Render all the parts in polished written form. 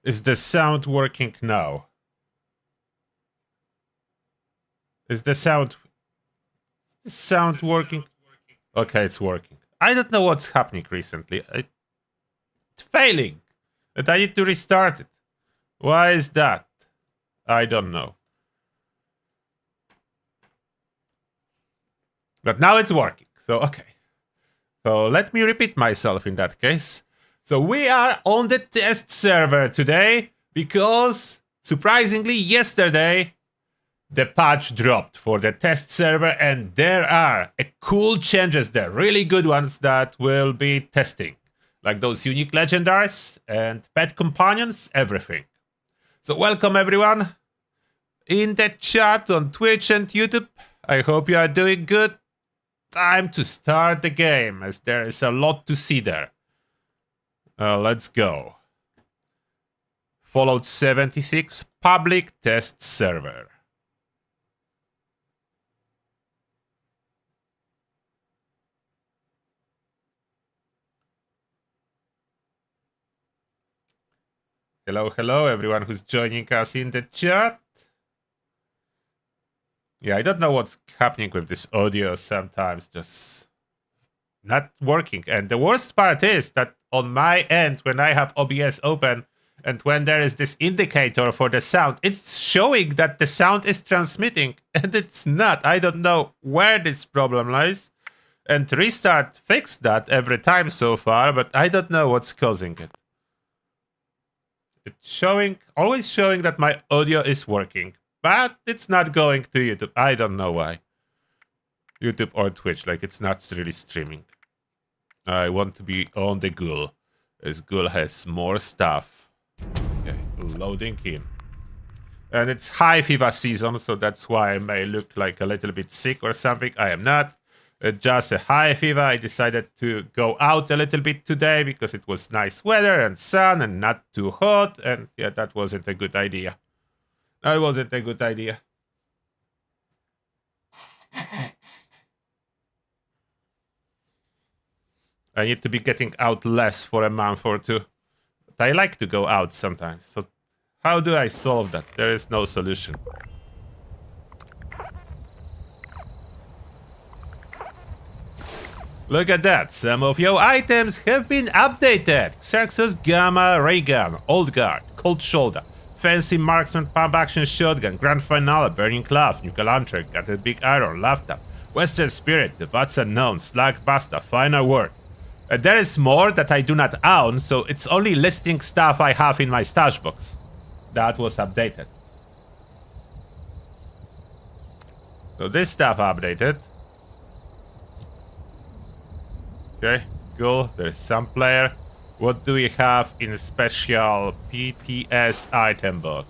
Is the sound working now? Is the sound working? Okay, it's working. I don't know what's happening recently. It's failing. And I need to restart it. Why is that? I don't know. But now it's working. So, okay. So let me repeat myself in that case. So we are on the test server today because, surprisingly, yesterday the patch dropped for the test server and there are cool changes there, really good ones that we'll be testing. Like those unique legendaries and pet companions, everything. So welcome everyone in the chat on Twitch and YouTube. I hope you are doing good. Time to start the game as there is a lot to see there. Let's go. Fallout 76 public test server. Hello, hello, everyone who's joining us in the chat. Yeah, I don't know what's happening with this audio sometimes, just not working. And the worst part is that on my end, when I have OBS open, and when there is this indicator for the sound, it's showing that the sound is transmitting, and it's not. I don't know where this problem lies. And Restart fixed that every time so far, but I don't know what's causing it. It's showing, always showing that my audio is working, but it's not going to YouTube. I don't know why. YouTube or Twitch, like it's not really streaming. I want to be on the Ghoul, as Ghoul has more stuff. Okay, loading in. And it's high fever season, so that's why I may look like a little bit sick or something. I am not. Just a high fever. I decided to go out a little bit today because it was nice weather and sun and not too hot. And yeah, that wasn't a good idea. That wasn't a good idea. I need to be getting out less for a month or two. But I like to go out sometimes. So how do I solve that? There is no solution. Look at that, some of your items have been updated. Xerxes Gamma Ray Gun, Old Guard, Cold Shoulder, Fancy Marksman Pump Action Shotgun, Grand Finale, Burning Cloud, Nuka Launcher, Got a Big Iron, Laptop, Western Spirit, The What's Unknown, Slag Buster, Final Word. There is more that I do not own, so it's only listing stuff I have in my stash box. That was updated. So this stuff updated. Okay, cool. There's some player. What do we have in special PTS item box?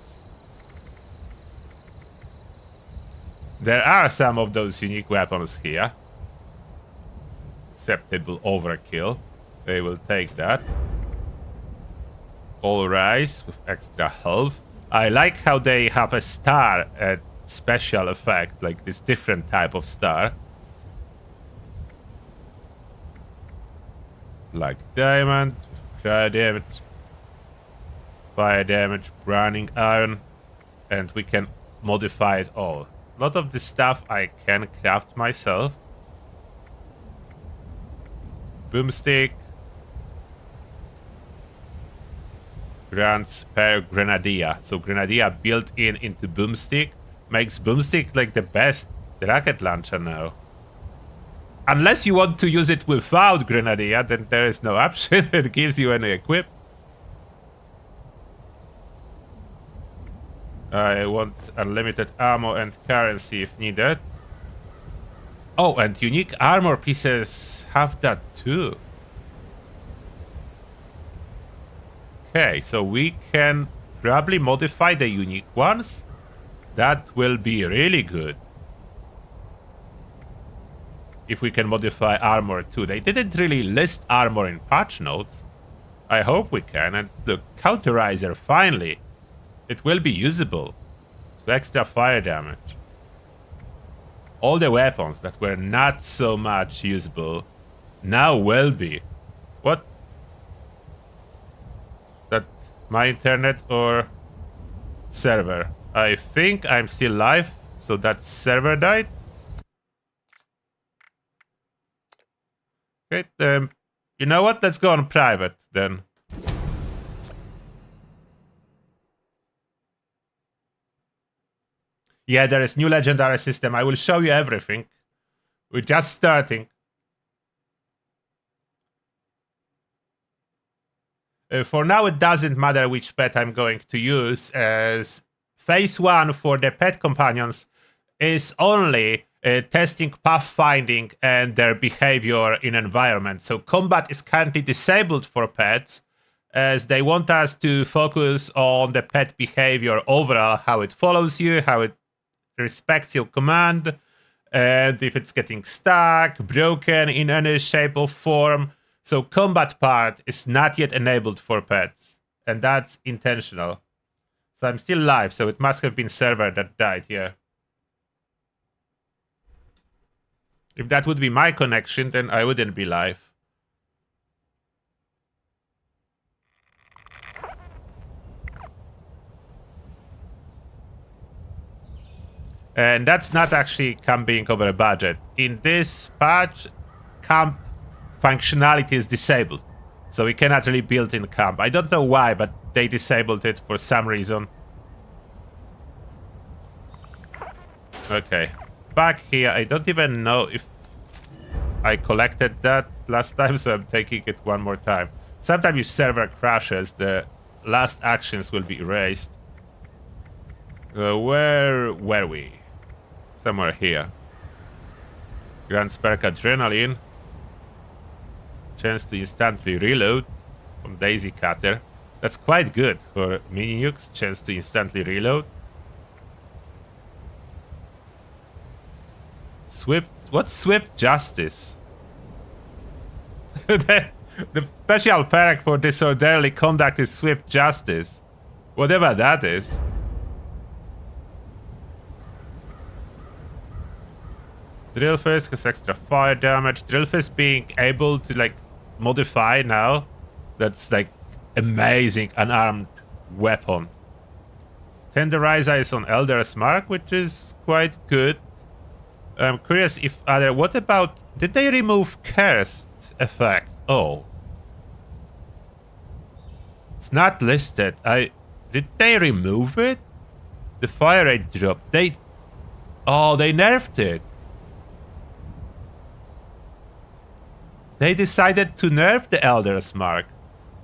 There are some of those unique weapons here. Acceptable overkill. They will take that. All rise with extra health. I like how they have a star at special effect, like this different type of star. Like diamond, fire damage, branding iron, and we can modify it all. A lot of this stuff I can craft myself. Boomstick, grants per Grenadier. So Grenadier built in into Boomstick makes Boomstick like the best rocket launcher now. Unless you want to use it without Grenadier, then there is no option. It gives you any equip. I want unlimited ammo and currency if needed. Oh, and unique armor pieces have that too. Okay, so we can probably modify the unique ones. That will be really good. If we can modify armor too. They didn't really list armor in patch notes. I hope we can. And look, Cauterizer, finally. It will be usable. So extra fire damage. All the weapons that were not so much usable now will be. What? That My internet or server? I think I'm still live, so that server died. Okay, you know what? Let's go on private then. Yeah, there is new legendary system. I will show you everything. We're just starting. For now, it doesn't matter which pet I'm going to use, as phase 1 for the pet companions is only testing pathfinding and their behavior in environment. So combat is currently disabled for pets, as they want us to focus on the pet behavior overall, how it follows you, how it respects your command, and if it's getting stuck, broken in any shape or form. So combat part is not yet enabled for pets, and that's intentional. So I'm still live, so it must have been server that died, yeah. If that would be my connection, then I wouldn't be live. And that's not actually camp being over a budget. In this patch, camp functionality is disabled. So we cannot really build in camp. I don't know why, but they disabled it for some reason. Okay. Back here, I don't even know if I collected that last time, so I'm taking it one more time. Sometimes if server crashes, the last actions will be erased. Where were we? Somewhere here. Grants perk adrenaline. Chance to instantly reload from Daisy Cutter. That's quite good for mini nukes. Chance to instantly reload. Swift. What's Swift Justice? the special perk for disorderly conduct is Swift Justice. Whatever that is. Drillfist has extra fire damage. Drillfist being able to like modify now. That's like amazing unarmed weapon. Tenderizer is on Elder's Mark, which is quite good. I'm curious if other... What about... Did they remove Cursed effect? Oh. It's not listed. Did they remove it? The fire rate drop. Oh, they nerfed it. They decided to nerf the Elder's Mark.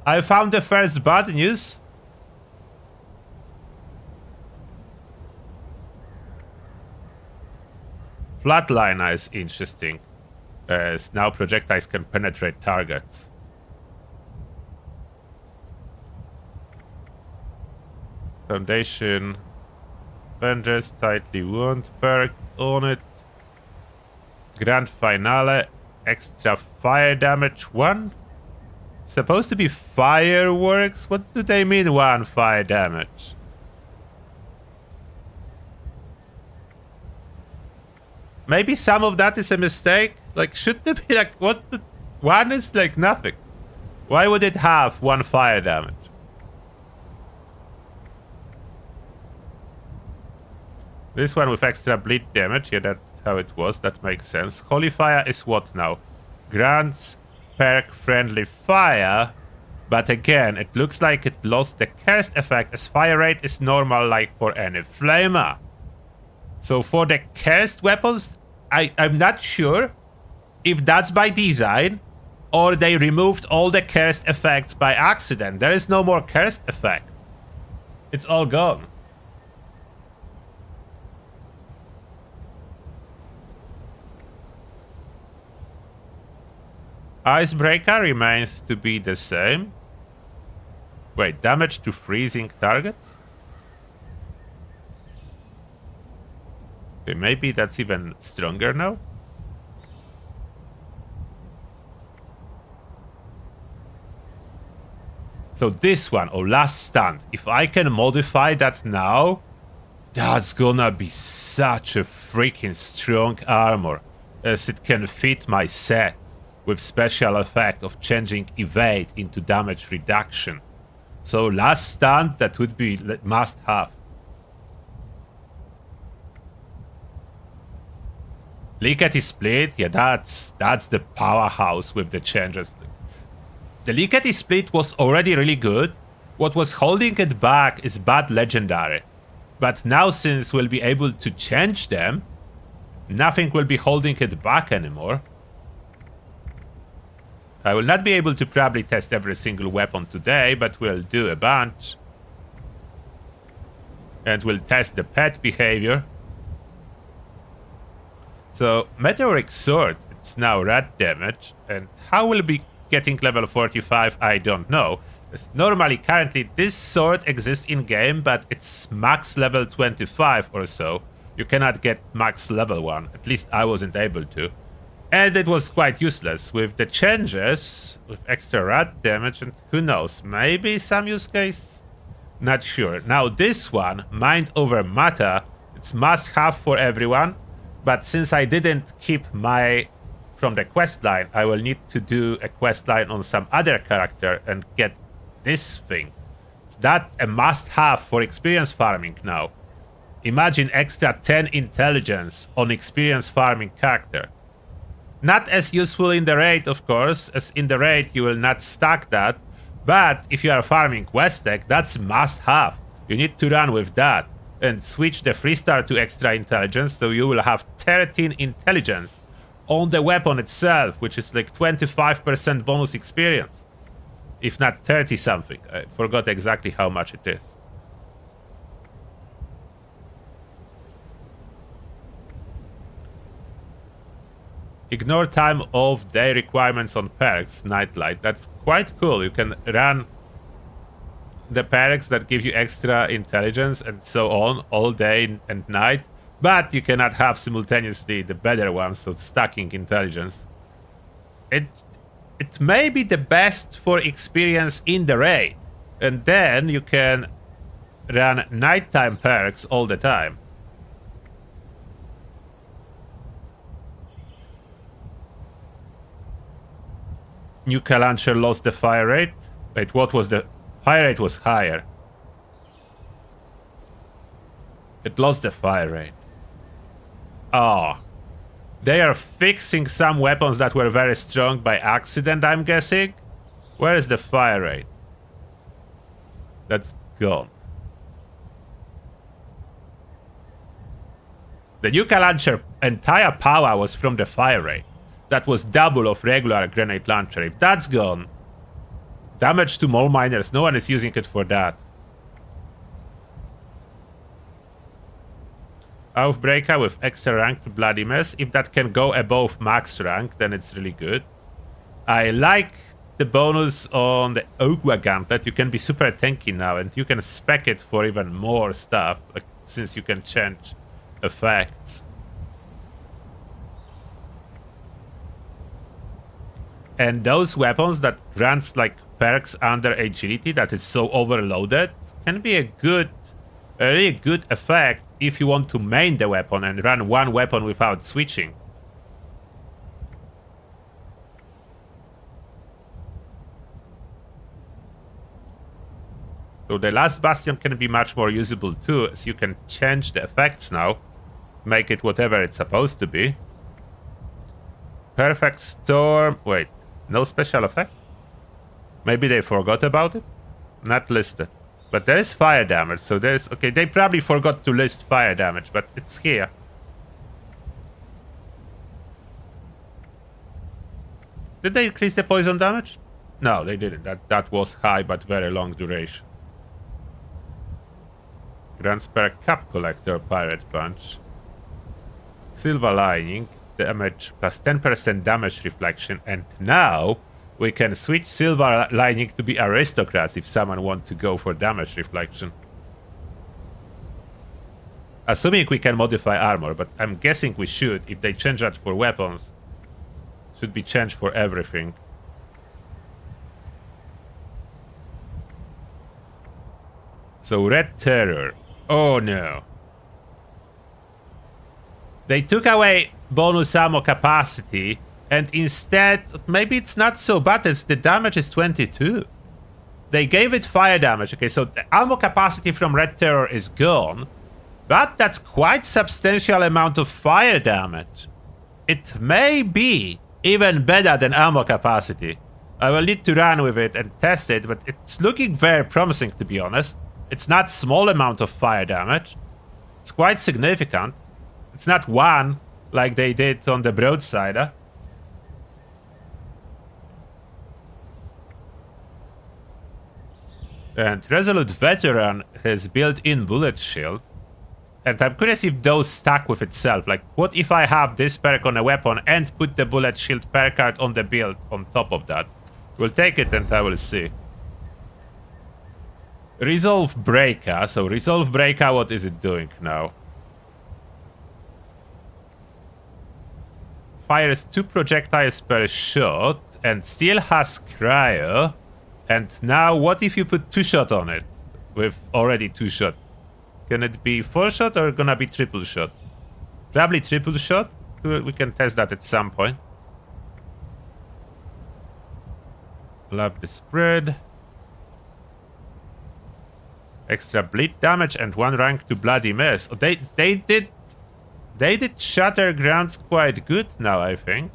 I found the first bad news. Flatliner is interesting, as now projectiles can penetrate targets. Foundation. Avengers tightly wound perk on it. Grand Finale. Extra fire damage 1? Supposed to be fireworks? What do they mean 1 fire damage? Maybe some of that is a mistake? Like, should there be like, what the... 1 is like nothing. Why would it have 1 fire damage? This one with extra bleed damage, yeah, that's how it was, that makes sense. Holy Fire is what now? Grants perk friendly fire, but again, it looks like it lost the cursed effect, as fire rate is normal like for any flamer. So for the cursed weapons, I'm not sure if that's by design or they removed all the cursed effects by accident. There is no more cursed effect. It's all gone. Icebreaker remains to be the same. Wait, damage to freezing targets? Okay, maybe that's even stronger now. So this one, or last stand, if I can modify that now, that's gonna be such a freaking strong armor, as it can fit my set with special effect of changing evade into damage reduction. So last stunt, that would be must have. Lickety Split, yeah, that's the powerhouse with the changes. The Lickety Split was already really good. What was holding it back is bad legendary. But now, since we'll be able to change them, nothing will be holding it back anymore. I will not be able to probably test every single weapon today, but we'll do a bunch. And we'll test the pet behavior. So, Meteoric Sword, it's now red damage. And how we'll be getting level 45, I don't know. Normally, currently, this sword exists in-game, but it's max level 25 or so. You cannot get max level 1. At least I wasn't able to. And it was quite useless. With the changes, with extra rat damage, and who knows, maybe some use case? Not sure. Now this one, Mind Over Matter, it's must-have for everyone. But since I didn't keep my from the quest line, I will need to do a quest line on some other character and get this thing. That's a must-have for experience farming now. Imagine extra 10 intelligence on experience farming character. Not as useful in the raid, of course, as in the raid you will not stack that. But if you are farming West Tech, that's must-have. You need to run with that. And switch the 3-star to extra intelligence, so you will have 13 intelligence on the weapon itself, which is like 25% bonus experience. If not 30 something. I forgot exactly how much it is. Ignore time of day requirements on perks, Nightlight. That's quite cool. You can run the perks that give you extra intelligence and so on all day and night. But you cannot have simultaneously the better ones, so stacking intelligence. It may be the best for experience in the raid. And then you can run nighttime perks all the time. Nuka Launcher lost the fire rate. Wait, what was the... Fire rate was higher. It lost the fire rate. Oh. They are fixing some weapons that were very strong by accident, I'm guessing. Where is the fire rate? That's gone. The Nuka Launcher entire power was from the fire rate. That was double of regular grenade launcher. If that's gone, damage to mole miners, no one is using it for that. Aufbreaker with extra rank to Bloody Mess. If that can go above max rank, then it's really good. I like the bonus on the Ogwa Gauntlet. You can be super tanky now, and you can spec it for even more stuff, like, since you can change effects. And those weapons that grants like perks under agility that is so overloaded can be a really good effect if you want to main the weapon and run one weapon without switching. So the last bastion can be much more usable too, as you can change the effects now, make it whatever it's supposed to be. Perfect Storm. Wait, no special effect? Maybe they forgot about it? Not listed. But there is fire damage, so there's... Okay, they probably forgot to list fire damage, but it's here. Did they increase the poison damage? No, they didn't. That was high, but very long duration. Grants per Cup Collector, Pirate Punch. Silver Lining, damage plus 10% damage reflection, and now we can switch Silver Lining to be Aristocrats if someone wants to go for damage reflection. Assuming we can modify armor, but I'm guessing we should. If they change that for weapons, should be changed for everything. So Red Terror. Oh no. They took away bonus ammo capacity, and instead, maybe it's not so bad as the damage is 22. they gave it fire damage. Okay, so the ammo capacity from Red Terror is gone, but that's quite substantial amount of fire damage. It may be even better than ammo capacity. I will need to run with it and test it, but it's looking very promising, to be honest. It's not small amount of fire damage. It's quite significant. It's not one like they did on the broadside. And Resolute Veteran has built-in bullet shield. And I'm curious if those stack with itself. Like, what if I have this perk on a weapon and put the bullet shield perk card on the build on top of that? We'll take it and I will see. Resolve Breaker. So Resolve Breaker, what is it doing now? Fires 2 projectiles per shot and still has cryo. And now what if you put 2-shot on it with already 2-shot? Can it be 4-shot or gonna be triple shot? Probably triple shot. We can test that at some point. Love the spread. Extra bleed damage and 1 rank to bloody mess. Oh, they did shatter grounds quite good now, I think.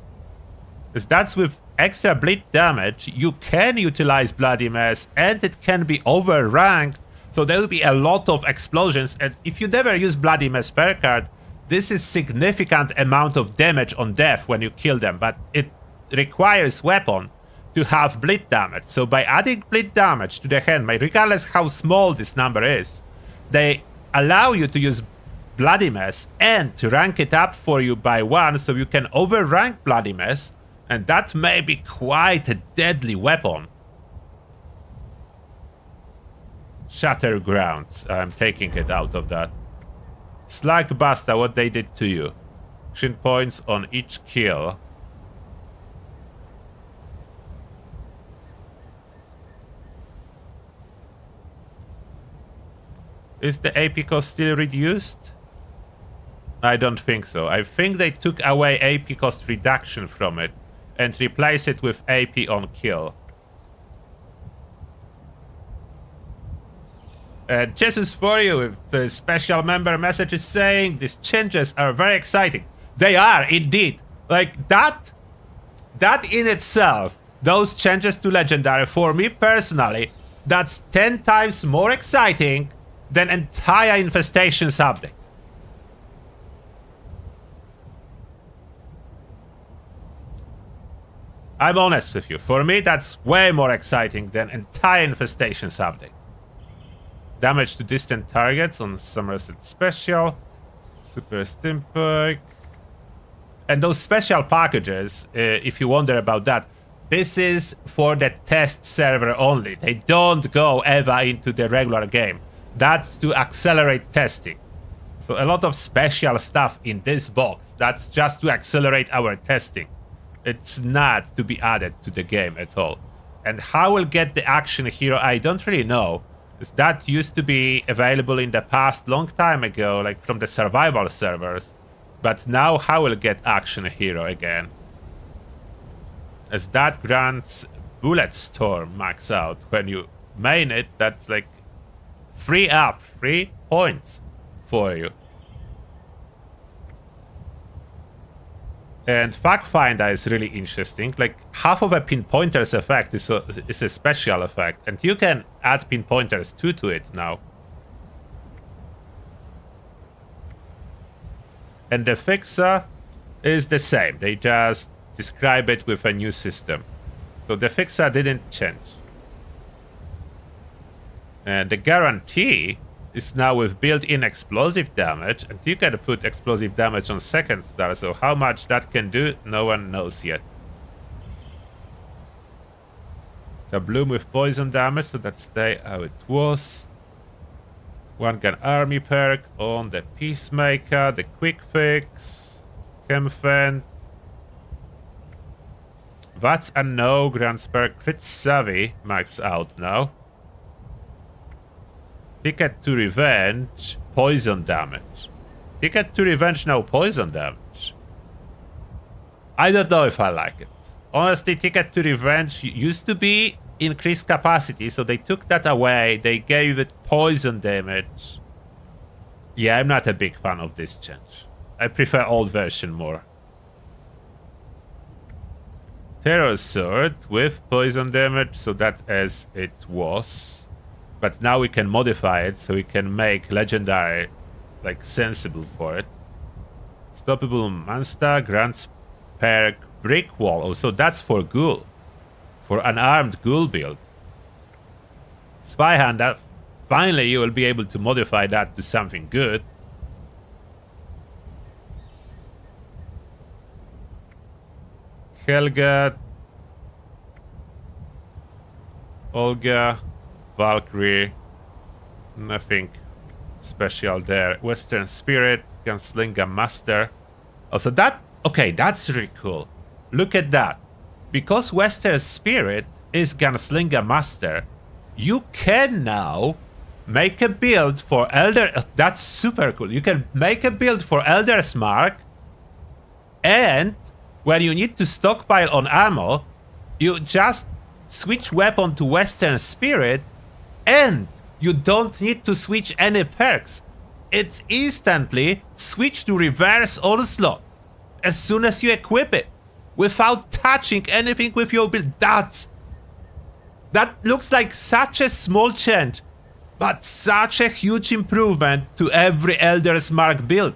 Because that's with extra bleed damage, you can utilize bloody mess and it can be over-ranked. So there will be a lot of explosions, and if you never use bloody mess per card, this is significant amount of damage on death when you kill them, but it requires weapon to have bleed damage. So by adding bleed damage to the hand, regardless how small this number is, they allow you to use bloody mess and to rank it up for you by 1, so you can over-rank bloody mess, and that may be quite a deadly weapon. Shatter grounds. I'm taking it out of that. Slugbuster, what they did to you. Action points on each kill. Is the AP cost still reduced? I don't think so. I think they took away AP cost reduction from it and replaced it with AP on kill. Jesus for you with the special member messages saying these changes are very exciting. They are indeed. Like that in itself, those changes to legendary, for me personally, that's 10 times more exciting than entire infestations update. I'm honest with you. For me, that's way more exciting than entire infestations update. Damage to distant targets on Somerset Special. Super Stimpuk. And those special packages, if you wonder about that, this is for the test server only. They don't go ever into the regular game. That's to accelerate testing. So a lot of special stuff in this box, that's just to accelerate our testing. It's not to be added to the game at all. And how we'll get the action hero, I don't really know. That used to be available in the past, long time ago, like from the survival servers. But now how we'll get action hero again? As that grants Bullet Storm max out. When you main it, that's like 3 points for you. And Fact Finder is really interesting. Like half of a pinpointer's effect is a special effect, and you can add pinpointers 2 to it now. And the fixer is the same. They just describe it with a new system. So the fixer didn't change. And the guarantee is now with built-in explosive damage, and you can put explosive damage on second star, so how much that can do, no one knows yet. The bloom with poison damage, so that stay how it was. One gun army perk on the Peacemaker, the quick fix, Chemfent. That's a no, grants perk crit savvy, max out now. Ticket to Revenge, poison damage. Ticket to Revenge, now poison damage. I don't know if I like it. Honestly, Ticket to Revenge used to be increased capacity, so they took that away. They gave it poison damage. Yeah, I'm not a big fan of this change. I prefer old version more. Terror Sword with poison damage, so that as it was. But now we can modify it, so we can make legendary, like, sensible for it. Stoppable Monster grants perk Brick Wall. Oh, so that's for Ghoul. For an armed Ghoul build. Spy Hand, that finally you will be able to modify that to something good. Helga, Olga, Valkyrie, nothing special there. Western Spirit, Gunslinger Master. Also that, okay, that's really cool. Look at that. Because Western Spirit is Gunslinger Master, you can now make a build for Elder... That's super cool. You can make a build for Elder's Mark, and when you need to stockpile on ammo, you just switch weapon to Western Spirit, and you don't need to switch any perks. It's instantly switch to Reverse Onslaught as soon as you equip it, without touching anything with your build. That looks like such a small change, but such a huge improvement to every Elder's Mark build,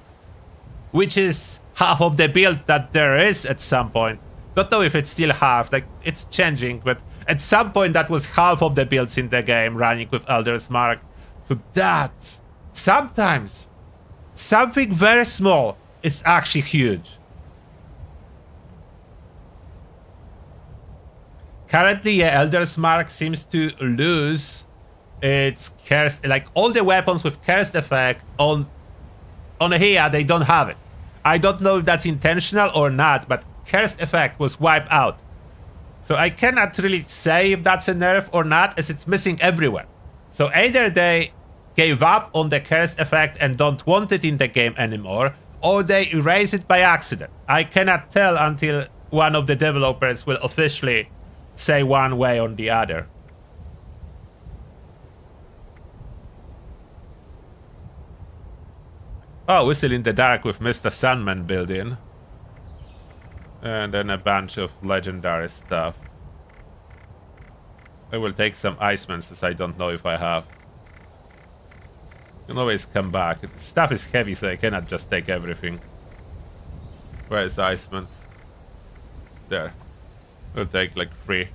which is half of the build that there is at some point. Don't know if it's still half, like it's changing, but at some point that was half of the builds in the game running with Elder's Mark. So that, sometimes, something very small is actually huge. Currently, yeah, Elder's Mark seems to lose its cursed, like all the weapons with cursed effect on here, they don't have it. I don't know if that's intentional or not, but cursed effect was wiped out. So I cannot really say if that's a nerf or not, as it's missing everywhere. So either they gave up on the cursed effect and don't want it in the game anymore, or they erase it by accident. I cannot tell until one of the developers will officially say one way or the other. Oh, we're still in the dark with Mr. Sandman building. And then a bunch of legendary stuff. I will take some Iceman, since I don't know if I have. You can always come back. Stuff is heavy, so I cannot just take everything. Where is Iceman's? There. We'll take like 3.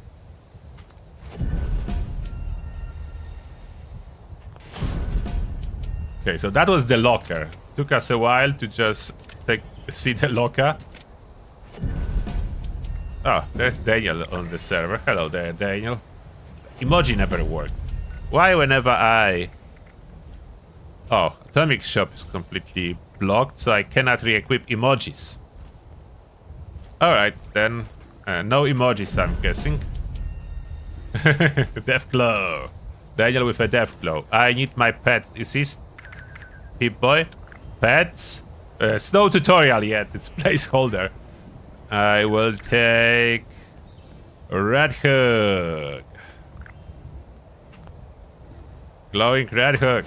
Okay, so that was the locker. Took us a while to just see the locker. Oh, there's Daniel on the server. Hello there, Daniel. Emoji never worked. Why whenever I... Oh, Atomic Shop is completely blocked, so I cannot re-equip emojis. Alright, then. No emojis, I'm guessing. Deathglow. Daniel with a Deathglow. I need my pet. You see, Pip-Boy? Pets? It's no tutorial yet. It's placeholder. I will take... Red Hook. Glowing Red Hook.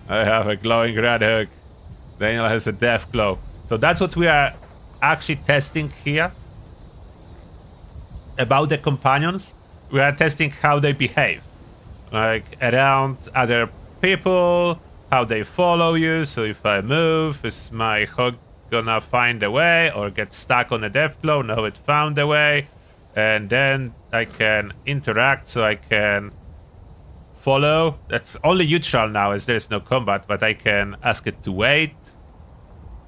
I have a glowing Red Hook. Daniel has a Death Glow. So that's what we are actually testing here. About the companions. We are testing how they behave. Like around other people, how they follow you. So if I move, is my hook gonna find a way or get stuck on a Death Glow? No, it found a way. And then I can interact, so I can follow. That's only neutral now as there's no combat, but I can ask it to wait.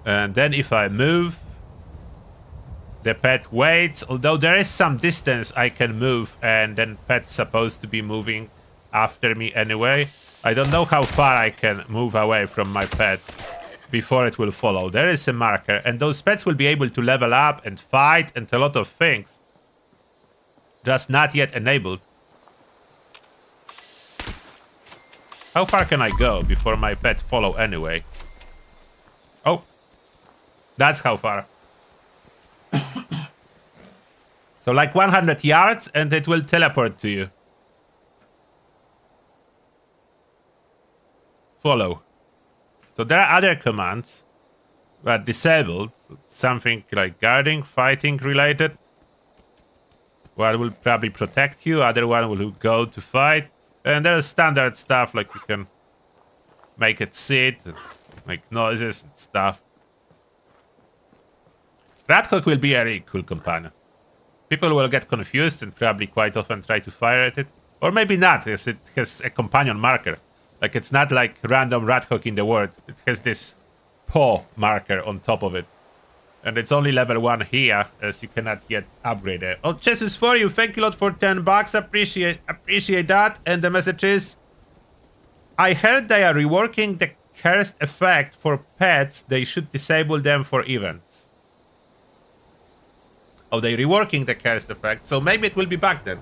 And then if I move, the pet waits. Although there is some distance I can move, and then pet's supposed to be moving after me anyway. I don't know how far I can move away from my pet before it will follow. There is a marker, and those pets will be able to level up and fight and a lot of things. Just not yet enabled. How far can I go before my pet follow anyway? Oh. That's how far. So like 100 yards and it will teleport to you. Follow. So there are other commands that disabled. Something like guarding, fighting related. One will probably protect you, other one will go to fight. And there's standard stuff like you can make it sit, make noises and stuff. Radhawk will be a really cool companion. People will get confused and probably quite often try to fire at it. Or maybe not, as it has a companion marker. Like it's not like random Radhawk in the world. It has this paw marker on top of it. And it's only level 1 here, as you cannot yet upgrade it. Oh, chess is for you. Thank you a lot for 10 bucks. Appreciate that. And the message is, I heard they are reworking the cursed effect for pets. They should disable them for events. Oh, they're reworking the cursed effect, so maybe it will be back then.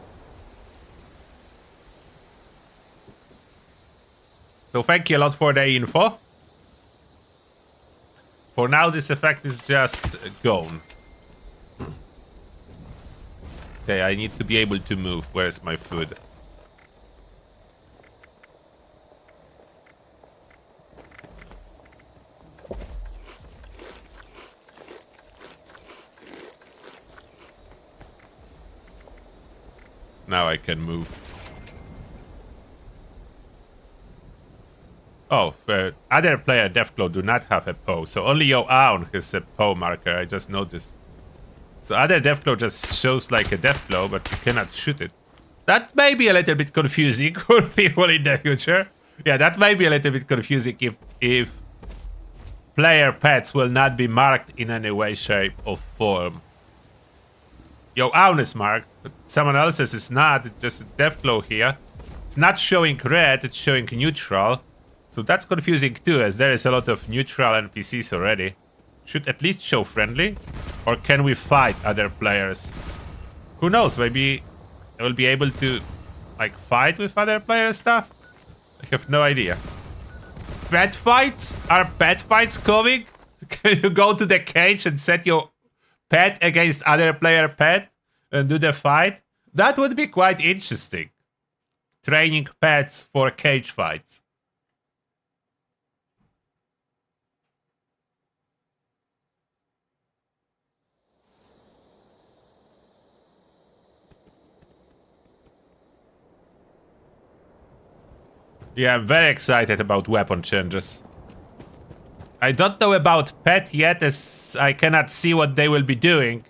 So thank you a lot for the info. For now, this effect is just gone. Okay, I need to be able to move. Where's my food? Now I can move. Oh, other player Deathclaw do not have a POW, so only your own has a POW marker, I just noticed. So other Deathclaw just shows like a Deathclaw, but you cannot shoot it. That may be a little bit confusing for people in the future. Yeah, that may be a little bit confusing if player pets will not be marked in any way, shape, or form. Your own is marked, but someone else's is not. It's just a Deathclaw here. It's not showing red, it's showing neutral. So that's confusing too, as there is a lot of neutral NPCs already. Should at least show friendly? Or can we fight other players? Who knows, maybe I will be able to like fight with other players stuff? I have no idea. Pet fights? Are pet fights coming? Can you go to the cage and set your pet against other player pet and do the fight? That would be quite interesting. Training pets for cage fights. Yeah, I'm very excited about weapon changes. I don't know about pet yet, as I cannot see what they will be doing.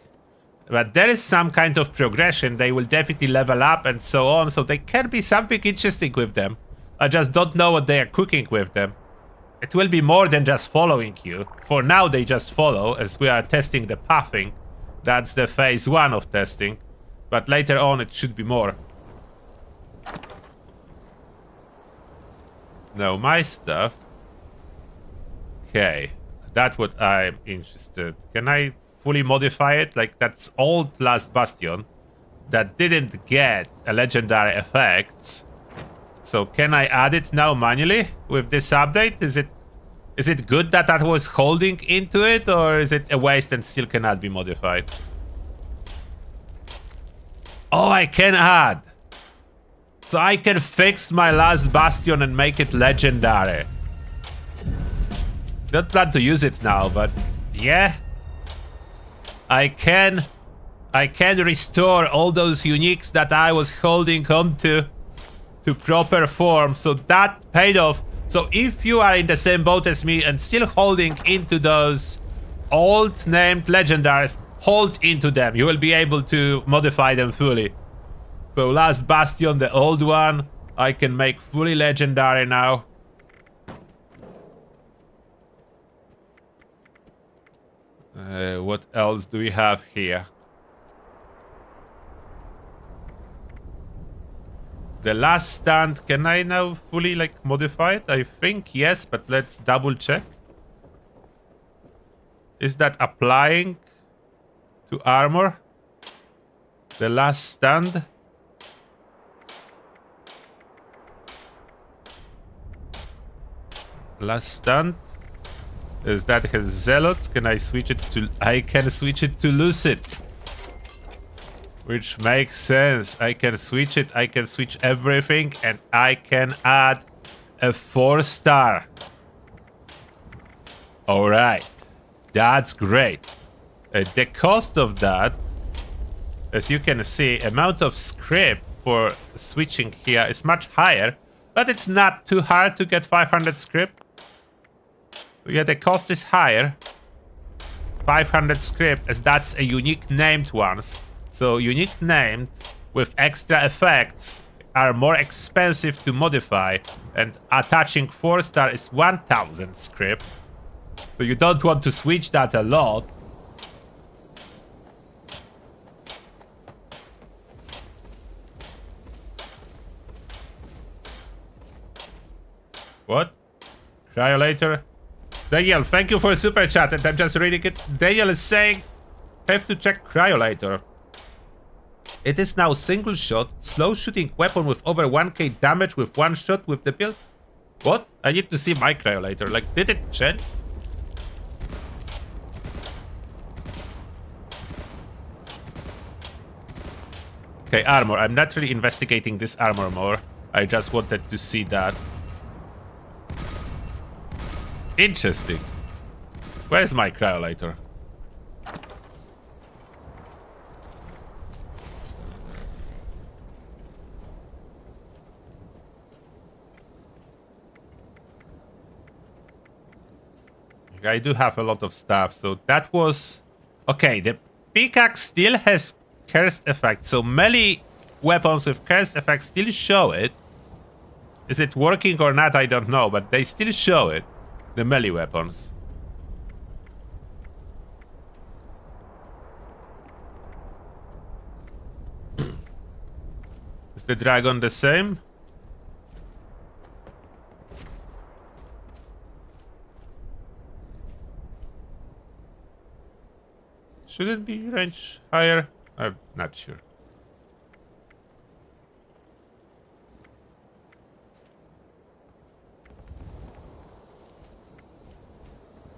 But there is some kind of progression. They will definitely level up and so on. So there can be something interesting with them. I just don't know what they are cooking with them. It will be more than just following you. For now, they just follow, as we are testing the pathing. That's the phase 1 of testing. But later on, it should be more. No, my stuff. Okay, that's what I'm interested. Can I fully modify it? Like, that's old Last Bastion that didn't get a legendary effect. So can I add it now manually with this update? Is it good that that was holding into it, or is it a waste and still cannot be modified? Oh, I can add. So I can fix my Last Bastion and make it legendary. Don't plan to use it now, but yeah. I can restore all those uniques that I was holding on to proper form. So that paid off. So if you are in the same boat as me and still holding into those old named legendaries, hold into them. You will be able to modify them fully. So Last Bastion, the old one, I can make fully legendary now. What else do we have here? The Last Stand, can I now fully like modify it? I think yes, but let's double check. Is that applying to armor? The Last Stand? Last Stand. Is that has Zealots? Can I switch it to... I can switch it to Lucid. Which makes sense. I can switch it. I can switch everything. And I can add a 4-star. Alright. That's great. The cost of that, as you can see, amount of script for switching here is much higher. But it's not too hard to get 500 script. Yeah, the cost is higher. 500 script, as that's a unique named ones. So unique named with extra effects are more expensive to modify. And attaching 4-star is 1000 script. So you don't want to switch that a lot. What? Cryolator? Daniel, thank you for a super chat, and I'm just reading it. Daniel is saying, have to check Cryolator. It is now single shot, slow shooting weapon with over 1k damage with one shot with the build. What? I need to see my Cryolator. Like, did it change? Okay, armor. I'm not really investigating this armor more. I just wanted to see that. Interesting. Where's my Cryolator? I do have a lot of stuff, so that was... Okay, the pickaxe still has cursed effect, so melee weapons with cursed effect still show it. Is it working or not, I don't know, but they still show it. The melee weapons. Is the dragon the same? Shouldn't be range higher? I'm not sure.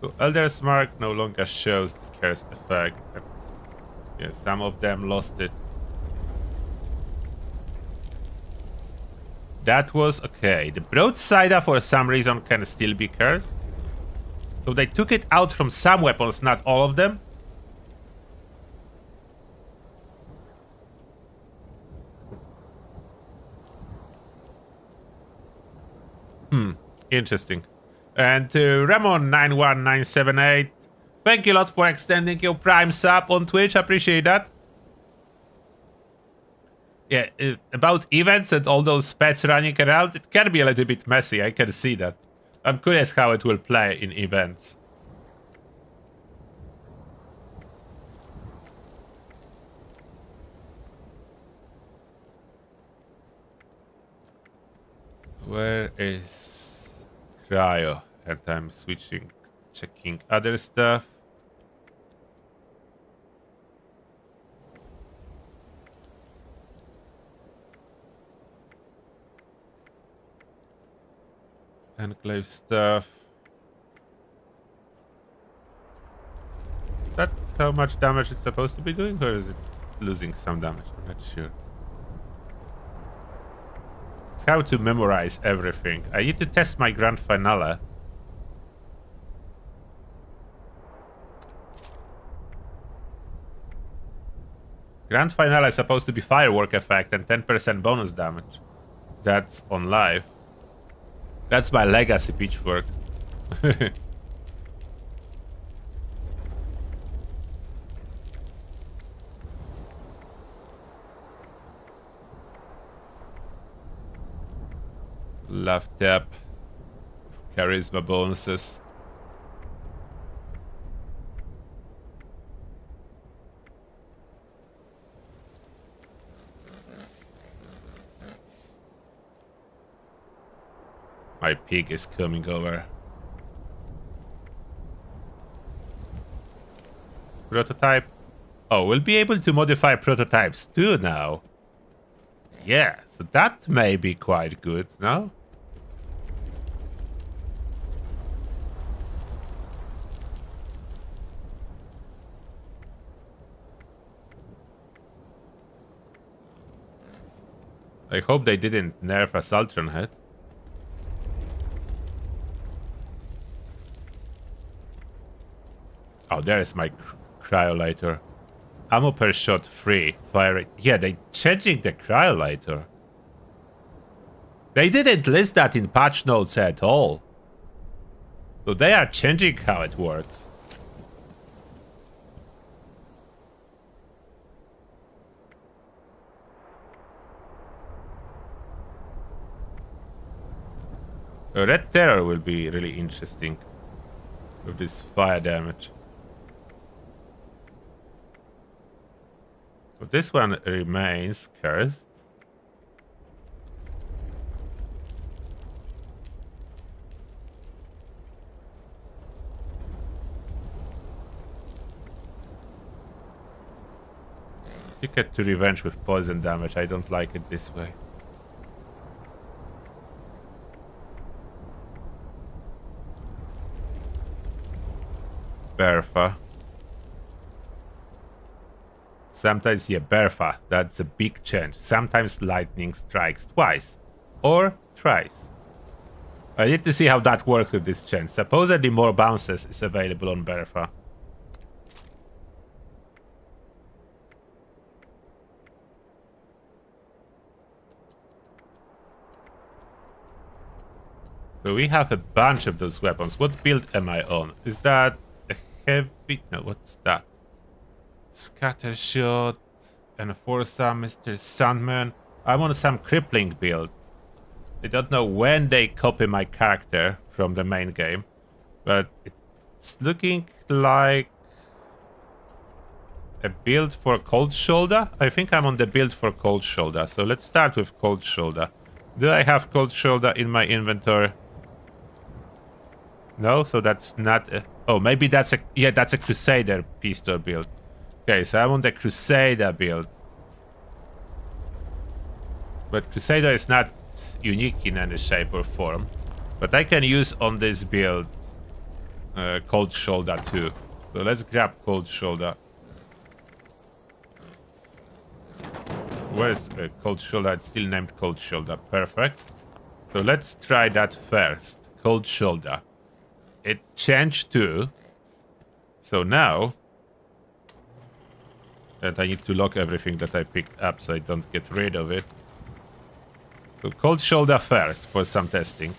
So Elder's Mark no longer shows the cursed effect. Yeah, some of them lost it. That was okay. The Broadsider for some reason can still be cursed. So they took it out from some weapons, not all of them. Interesting. And Ramon91978, thank you a lot for extending your Prime sub on Twitch. Appreciate that. Yeah, about events and all those pets running around, it can be a little bit messy. I can see that. I'm curious how it will play in events. Where is Cryo? And I'm switching, checking other stuff. Enclave stuff. Is that how much damage it's supposed to be doing, or is it losing some damage? I'm not sure. It's how to memorize everything. I need to test my grand finale. Grand finale is supposed to be firework effect and 10% bonus damage. That's on live. That's my legacy pitchfork. Love tap. Charisma bonuses. My pig is coming over. It's prototype. Oh, we'll be able to modify prototypes too now. Yeah, so that may be quite good, no? I hope they didn't nerf Assaultron Head. Oh, there's my cryolator. Ammo per shot free. Fire rate. Yeah, they changing the cryolator. They didn't list that in patch notes at all. So they are changing how it works. Red Terror will be really interesting with this fire damage. So this one remains cursed. Ticket to revenge with poison damage. I don't like it this way. Bertha. Sometimes, yeah, Bertha. That's a big change. Sometimes lightning strikes twice. Or thrice. I need to see how that works with this change. Supposedly more bounces is available on Bertha. So we have a bunch of those weapons. What build am I on? Is that a heavy... No, what's that? Scattershot, Enforcer, Mr. Sandman. I'm on some crippling build. I don't know when they copy my character from the main game, but it's looking like a build for Cold Shoulder. I think I'm on the build for Cold Shoulder, so let's start with Cold Shoulder. Do I have Cold Shoulder in my inventory? No, so that's not a... Oh, maybe that's a... Yeah, that's a Crusader pistol build. Okay, so I'm on the Crusader build. But Crusader is not unique in any shape or form. But I can use on this build Cold Shoulder too. So let's grab Cold Shoulder. Where's Cold Shoulder? It's still named Cold Shoulder. Perfect. So let's try that first. Cold Shoulder. It changed too. So now... And I need to lock everything that I picked up so I don't get rid of it. So Cold Shoulder first for some testing.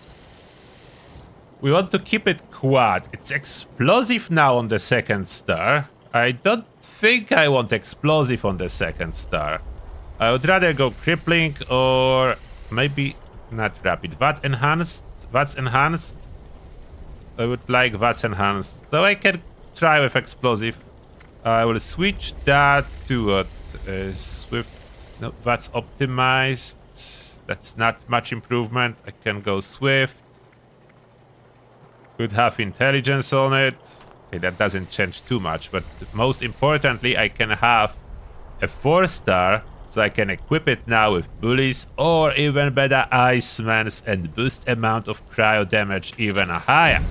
We want to keep it quad. It's explosive now on the second star. I don't think I want explosive on the second star. I would rather go crippling or maybe not rapid. VAT enhanced. VAT's enhanced. I would like VAT's enhanced. So I can try with explosive. I will switch that to what? Swift. No, VAT's optimized. That's not much improvement. I can go Swift. Could have intelligence on it. Okay, that doesn't change too much, but most importantly, I can have a 4-star, so I can equip it now with bullies or even better Icemans and boost amount of cryo damage even higher.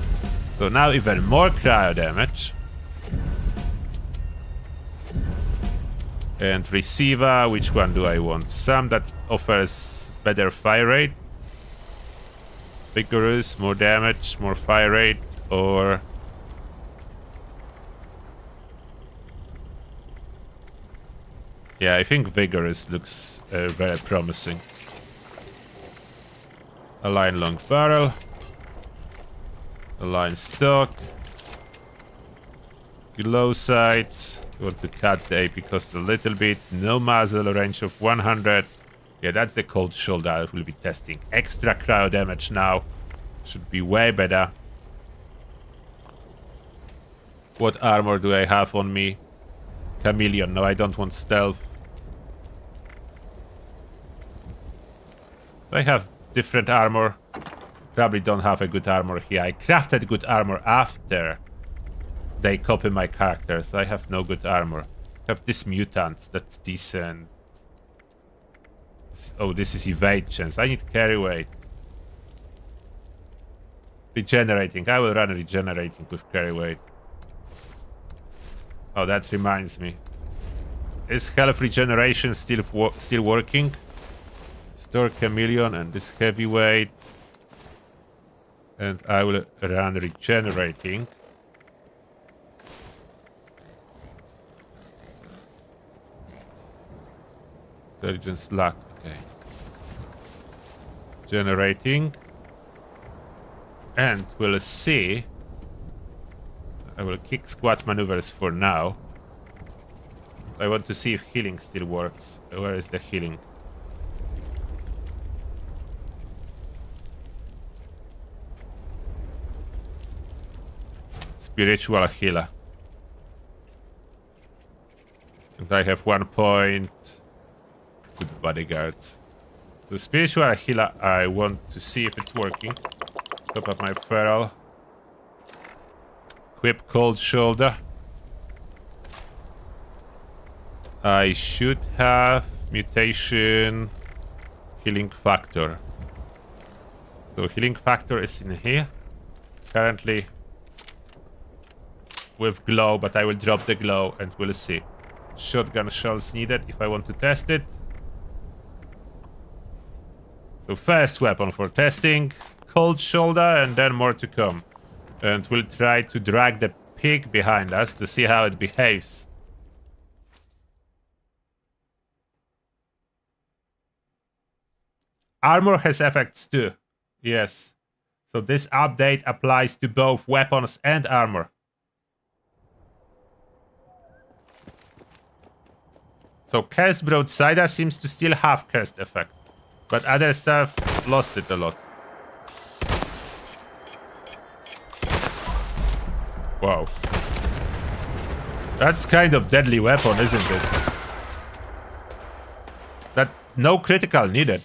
So now even more cryo damage. And receiver, which one do I want? Some that offers better fire rate. Vigorous, more damage, more fire rate, or... Yeah, I think Vigorous looks very promising. Align long barrel. Align stock. Glow sight. You want to cut the AP cost a little bit. No muzzle, range of 100. Yeah, that's the Cold Shoulder I will be testing. Extra cryo damage now. Should be way better. What armor do I have on me? Chameleon. No, I don't want stealth. I have different armor. Probably don't have a good armor here. I crafted good armor after they copy my characters. I have no good armor. I have this mutant. That's decent. Oh, this is evade chance. I need carry weight. Regenerating. I will run regenerating with carry weight. Oh, that reminds me. Is health regeneration still working? Let's Door Chameleon and this heavyweight. And I will run regenerating. Intelligence luck. Okay. Generating. And we'll see. I will kick squat maneuvers for now. I want to see if healing still works. Where is the healing? Spiritual healer. And I have 1 point to the bodyguards. So spiritual healer, I want to see if it's working. Top up my feral. Equip cold shoulder. I should have mutation healing factor. So healing factor is in here. Currently with glow, but I will drop the glow and we'll see. Shotgun shells needed if I want to test it. So first weapon for testing, cold shoulder, and then more to come. And we'll try to drag the pig behind us to see how it behaves. Armor has effects too. Yes. So this update applies to both weapons and armor. So Cursed Broadsider seems to still have cursed effect. But other stuff lost it a lot. Wow. That's kind of deadly weapon, isn't it? That no critical needed.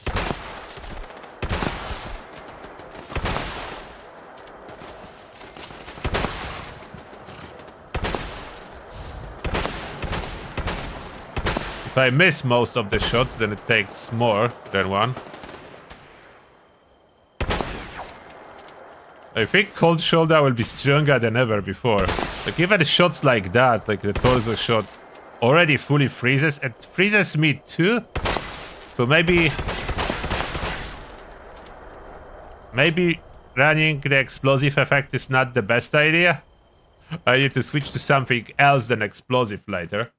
If I miss most of the shots, then it takes more than one. I think cold shoulder will be stronger than ever before. Like even shots like that, like the torso shot, already fully freezes. It freezes me too. So maybe running the explosive effect is not the best idea. I need to switch to something else than explosive later.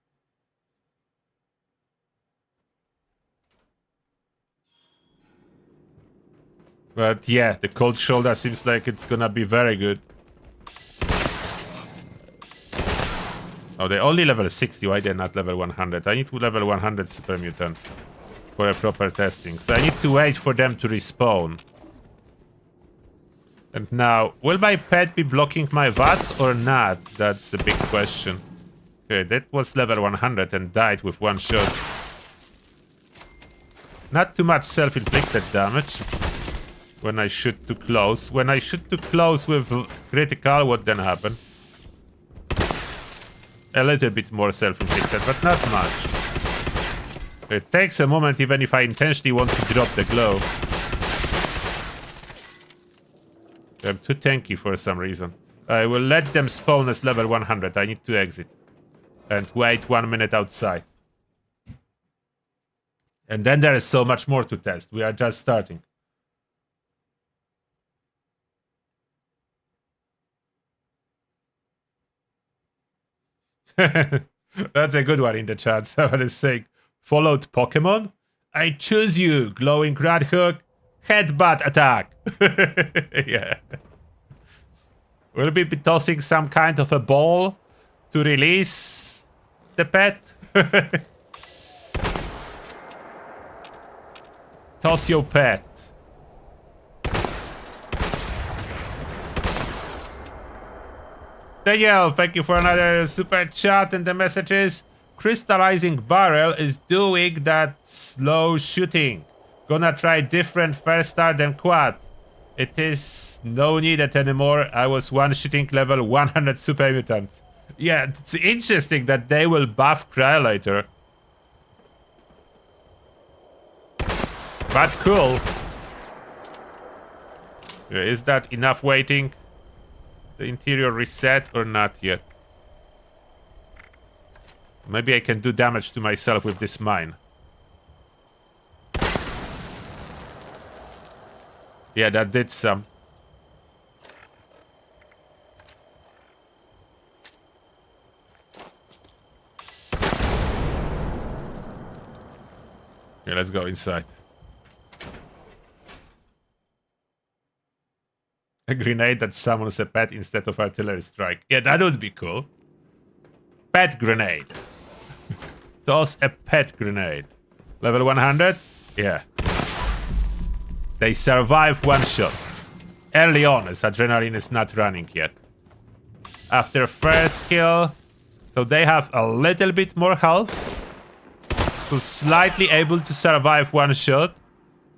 But yeah, the cold shoulder seems like it's gonna be very good. Oh, they only level 60. Why they're not level 100? I need to level 100 super mutants for a proper testing. So I need to wait for them to respawn. And now, will my pet be blocking my VATS or not? That's the big question. Okay, that was level 100 and died with one shot. Not too much self-inflicted damage. When I shoot too close. When I shoot too close with critical, what then happen? A little bit more self-inflicted, but not much. It takes a moment even if I intentionally want to drop the glow. I'm too tanky for some reason. I will let them spawn as level 100. I need to exit. And wait 1 minute outside. And then there is so much more to test. We are just starting. That's a good one in the chat. Someone is saying, followed Pokemon? I choose you, glowing rat hook, headbutt attack. Yeah. We'll be tossing some kind of a ball to release the pet. Toss your pet. Daniel, thank you for another super chat, and the message is crystallizing barrel is doing that slow shooting. Gonna try different first start than quad. It is no needed anymore. I was one shooting level 100 super mutants. Yeah, it's interesting that they will buff Cryolator. But cool. Yeah, is that enough waiting? The interior reset or not yet? Maybe I can do damage to myself with this mine. Yeah, that did some. Okay, let's go inside. A grenade that summons a pet instead of artillery strike. Yeah, that would be cool. Pet grenade. Toss a pet grenade. Level 100? Yeah. They survive one shot. Early on, as adrenaline is not running yet. After first kill, so they have a little bit more health. So slightly able to survive one shot.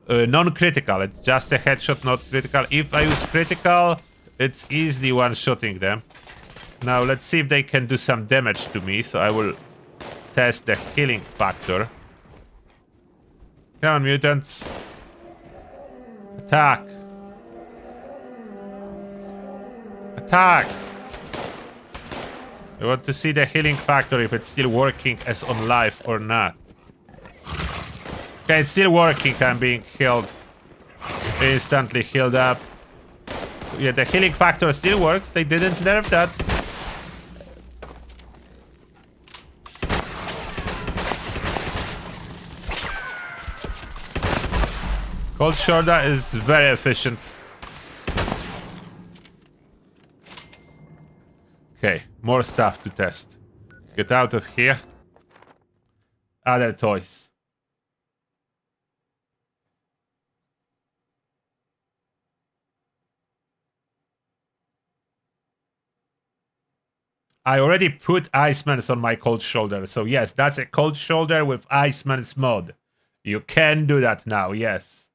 Non-critical, it's just a headshot, not critical. If I use critical, it's easily one-shotting them. Now let's see if they can do some damage to me, so I will test the healing factor. Come on, mutants. Attack. Attack. I want to see the healing factor, if it's still working as on live or not. Okay, it's still working. I'm being healed. Instantly healed up. Yeah, the healing factor still works. They didn't nerf that. Cold shoulder is very efficient. Okay, more stuff to test. Get out of here. Other toys. I already put Iceman's on my cold shoulder, so yes, that's a cold shoulder with Iceman's mod. You can do that now, yes.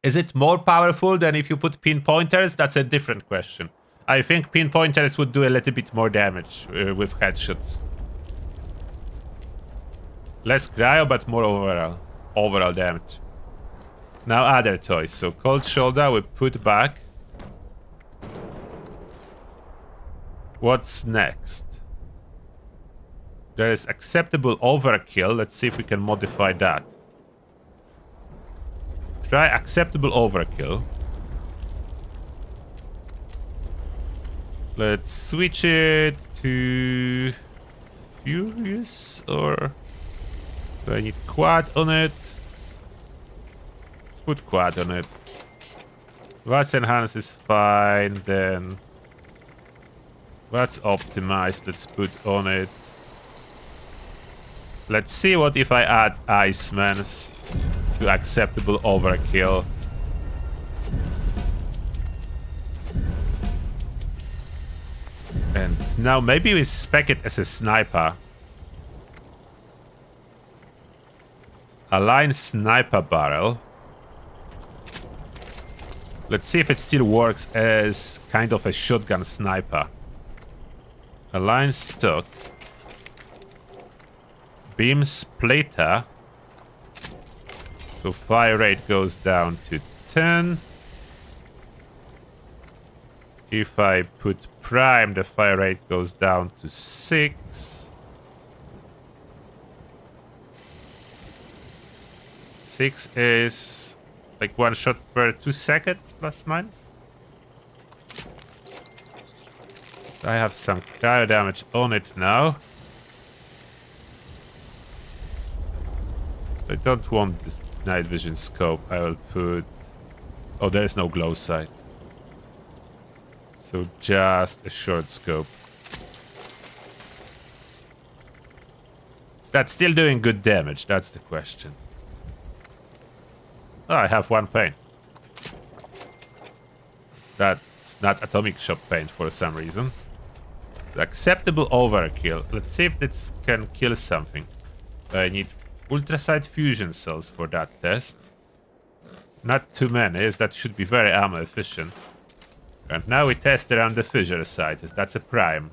Is it more powerful than if you put pinpointers? That's a different question. I think pinpointers would do a little bit more damage with headshots. Less cryo, but more overall damage. Now other toys. So cold shoulder we put back. What's next? There is acceptable overkill. Let's see if we can modify that. Try acceptable overkill. Let's switch it to Furious, or do I need quad on it? Let's put quad on it. What's enhanced is fine, then what's optimized? Let's put on it. Let's see what if I add Iceman's to acceptable overkill. And now maybe we spec it as a sniper. Align sniper barrel. Let's see if it still works as kind of a shotgun sniper. Align stock. Beam splitter. So fire rate goes down to 10. If I put prime, the fire rate goes down to 6. 6 is like 1 shot per 2 seconds, plus minus. I have some cryo damage on it now. I don't want this night vision scope. I will put... Oh, there is no glow sight. So just a short scope. Is that still doing good damage? That's the question. Oh, I have 1 paint. That's not atomic shock paint for some reason. It's acceptable overkill. Let's see if this can kill something. I need ultrasight fusion cells for that test. Not too many, as that should be very ammo efficient. And now we test around the fissure site, as that's a prime.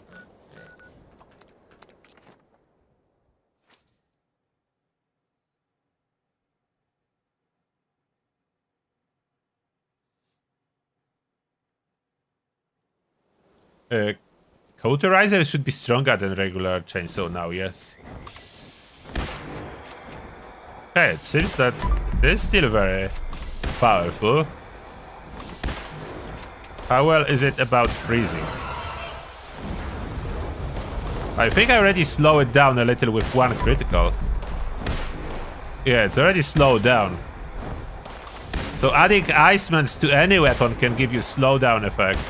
Cauterizer should be stronger than regular chainsaw now, yes. Okay, it seems that this is still very powerful. How well is it about freezing? I think I already slowed it down a little with one critical. Yeah, it's already slowed down. So adding Icemans to any weapon can give you slowdown effect.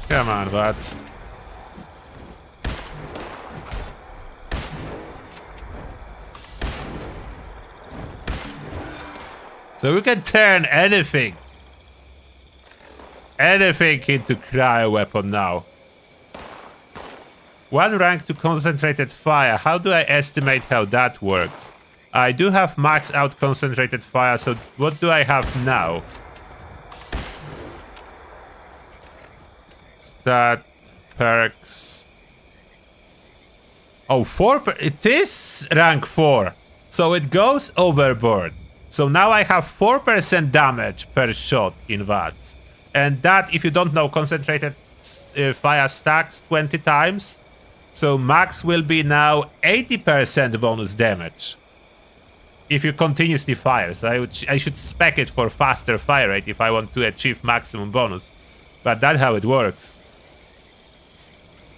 Come on, bud. So we can turn anything into cryo weapon now. One rank to concentrated fire. How do I estimate how that works? I do have max out concentrated fire, so what do I have now? Stat, perks. Oh, it is rank 4. So it goes overboard. So now I have 4% damage per shot in that. And that, if you don't know, concentrated fire stacks 20 times. So max will be now 80% bonus damage. If you continuously fire. So I should spec it for faster fire rate if I want to achieve maximum bonus. But that's how it works.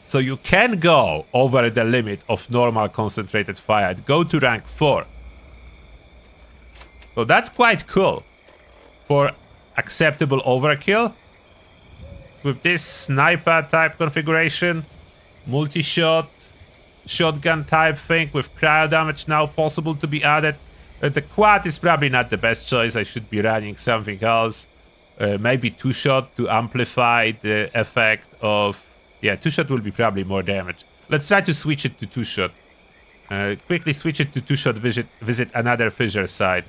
So you can go over the limit of normal concentrated fire. Go to rank 4. So that's quite cool. For acceptable overkill. With this sniper type configuration, multi-shot, shotgun type thing with cryo damage now possible to be added. The quad is probably not the best choice. I should be running something else. Maybe 2-shot to amplify the effect of... Yeah, 2-shot will be probably more damage. Let's try to switch it to 2-shot. Quickly switch it to 2-shot, visit another fissure site.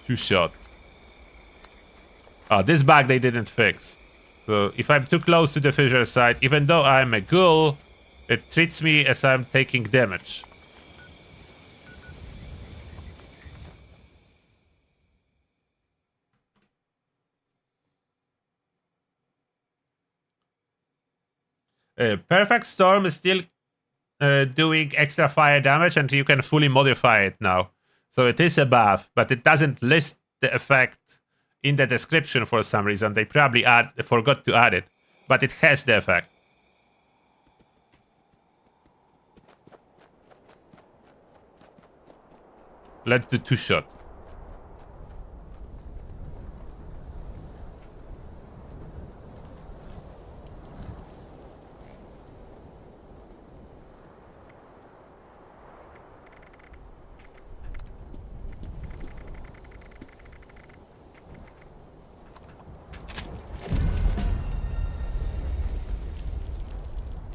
2-shot. Oh, this bug they didn't fix. So if I'm too close to the fissure site, even though I'm a ghoul, it treats me as I'm taking damage. Perfect Storm is still doing extra fire damage, and you can fully modify it now. So it is a buff, but it doesn't list the effect in the description for some reason. They probably forgot to add it, but it has the effect. Let's do 2-shot.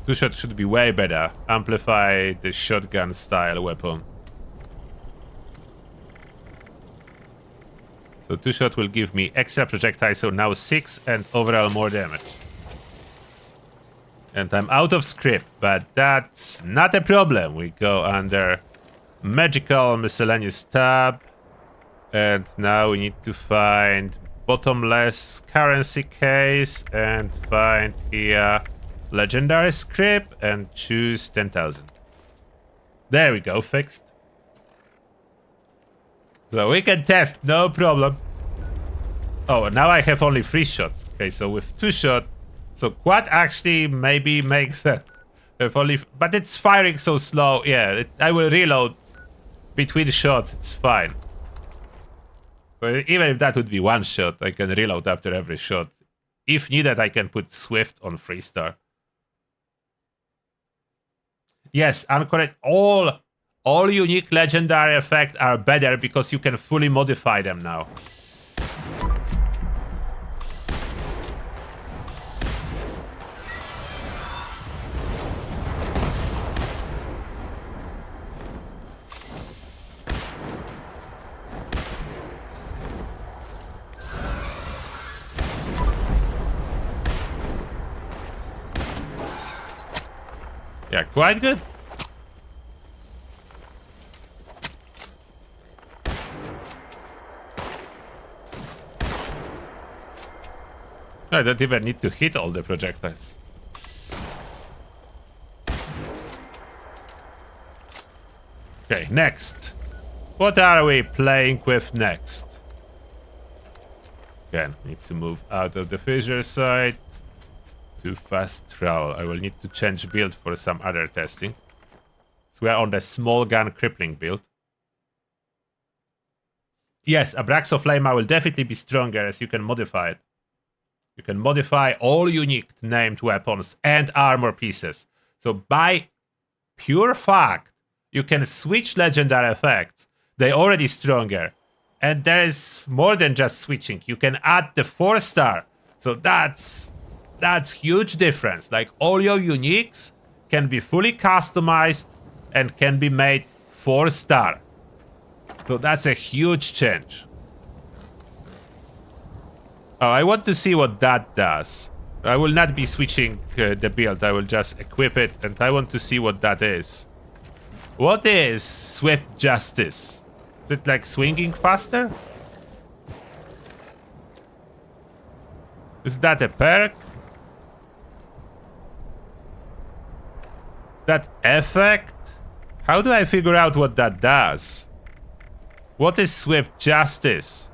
Two-shot should be way better. Amplify the shotgun style weapon. So 2-shot will give me extra projectile, so now 6 and overall more damage. And I'm out of script, but that's not a problem. We go under magical miscellaneous tab. And now we need to find bottomless currency case and find here legendary script and choose 10,000. There we go, fixed. So we can test, no problem. Oh, now I have only 3 shots. Okay, so with 2-shot, so quad actually maybe makes sense. If only, but it's firing so slow. Yeah, I will reload between shots. It's fine. But even if that would be 1 shot, I can reload after every shot. If needed, I can put Swift on 3-star. Yes, I'm correct. All unique legendary effects are better because you can fully modify them now. Yeah, quite good. I don't even need to hit all the projectiles. Okay, next. What are we playing with next? Again, need to move out of the fissure side. Too fast travel. I will need to change build for some other testing. So we are on the small gun crippling build. Yes, Abraxo Flama will definitely be stronger as you can modify it. You can modify all unique named weapons and armor pieces. So by pure fact, you can switch legendary effects. They're already stronger. And there is more than just switching. You can add the 4-star. So that's huge difference. Like all your uniques can be fully customized and can be made 4-star. So that's a huge change. Oh, I want to see what that does. I will not be switching the build. I will just equip it, and I want to see what that is. What is Swift Justice? Is it like swinging faster? Is that a perk? Is that effect? How do I figure out what that does? What is Swift Justice?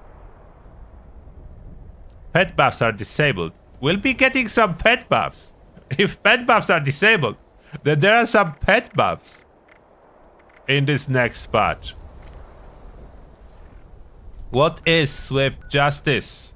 Pet buffs are disabled. We'll be getting some pet buffs. If pet buffs are disabled, then there are some pet buffs in this next patch. What is Swift Justice?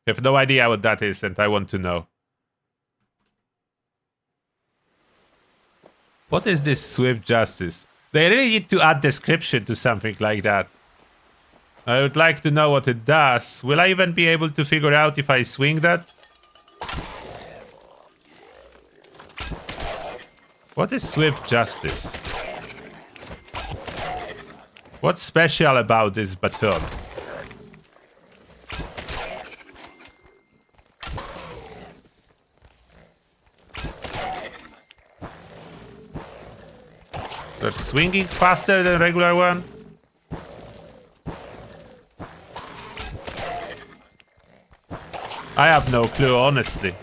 I have no idea what that is, and I want to know. What is this Swift Justice? They really need to add description to something like that. I would like to know what it does. Will I even be able to figure out if I swing that? What is Swift Justice? What's special about this baton? That's swinging faster than regular one? I have no clue, honestly.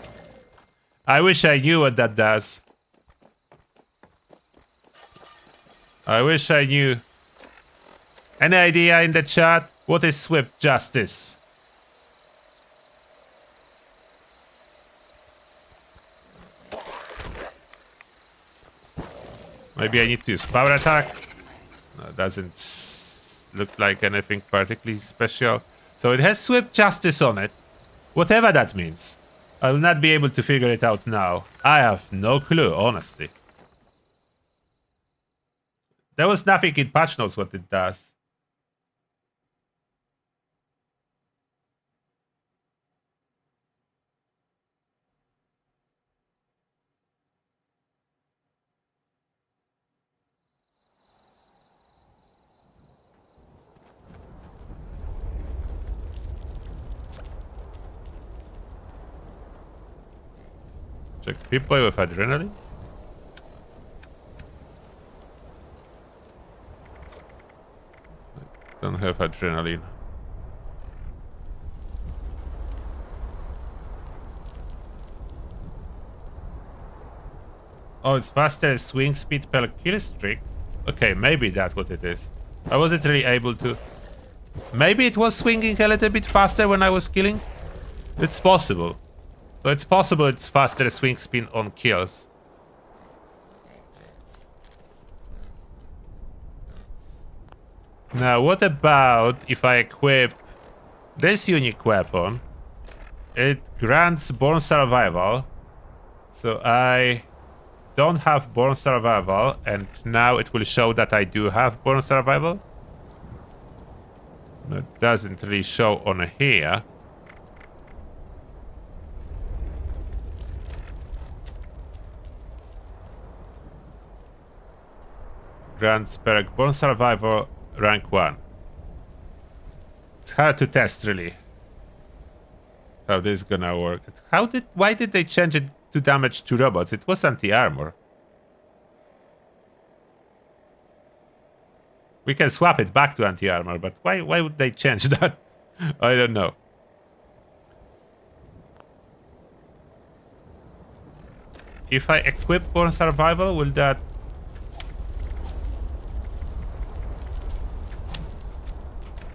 I wish I knew what that does. I wish I knew. Any idea in the chat? What is Swift Justice? Maybe I need to use power attack? No, it doesn't look like anything particularly special. So it has Swift Justice on it. Whatever that means. I will not be able to figure it out now. I have no clue, honestly. There was nothing in patch notes what it does. Check people with adrenaline. I don't have adrenaline. Oh, it's faster swing speed per kill streak. Okay, maybe that's what it is. I wasn't really able to. Maybe it was swinging a little bit faster when I was killing. It's possible. So it's possible it's faster swing speed on kills. Now, what about if I equip this unique weapon? It grants Born Survival. So I don't have Born Survival, and now it will show that I do have Born Survival. It doesn't really show on here. Grants perk Born Survivor rank 1. It's hard to test, really, how this is gonna work. Why did they change it to damage to robots? It was anti-armor. We can swap it back to anti-armor, but why would they change that? I don't know. If I equip for survival, will that...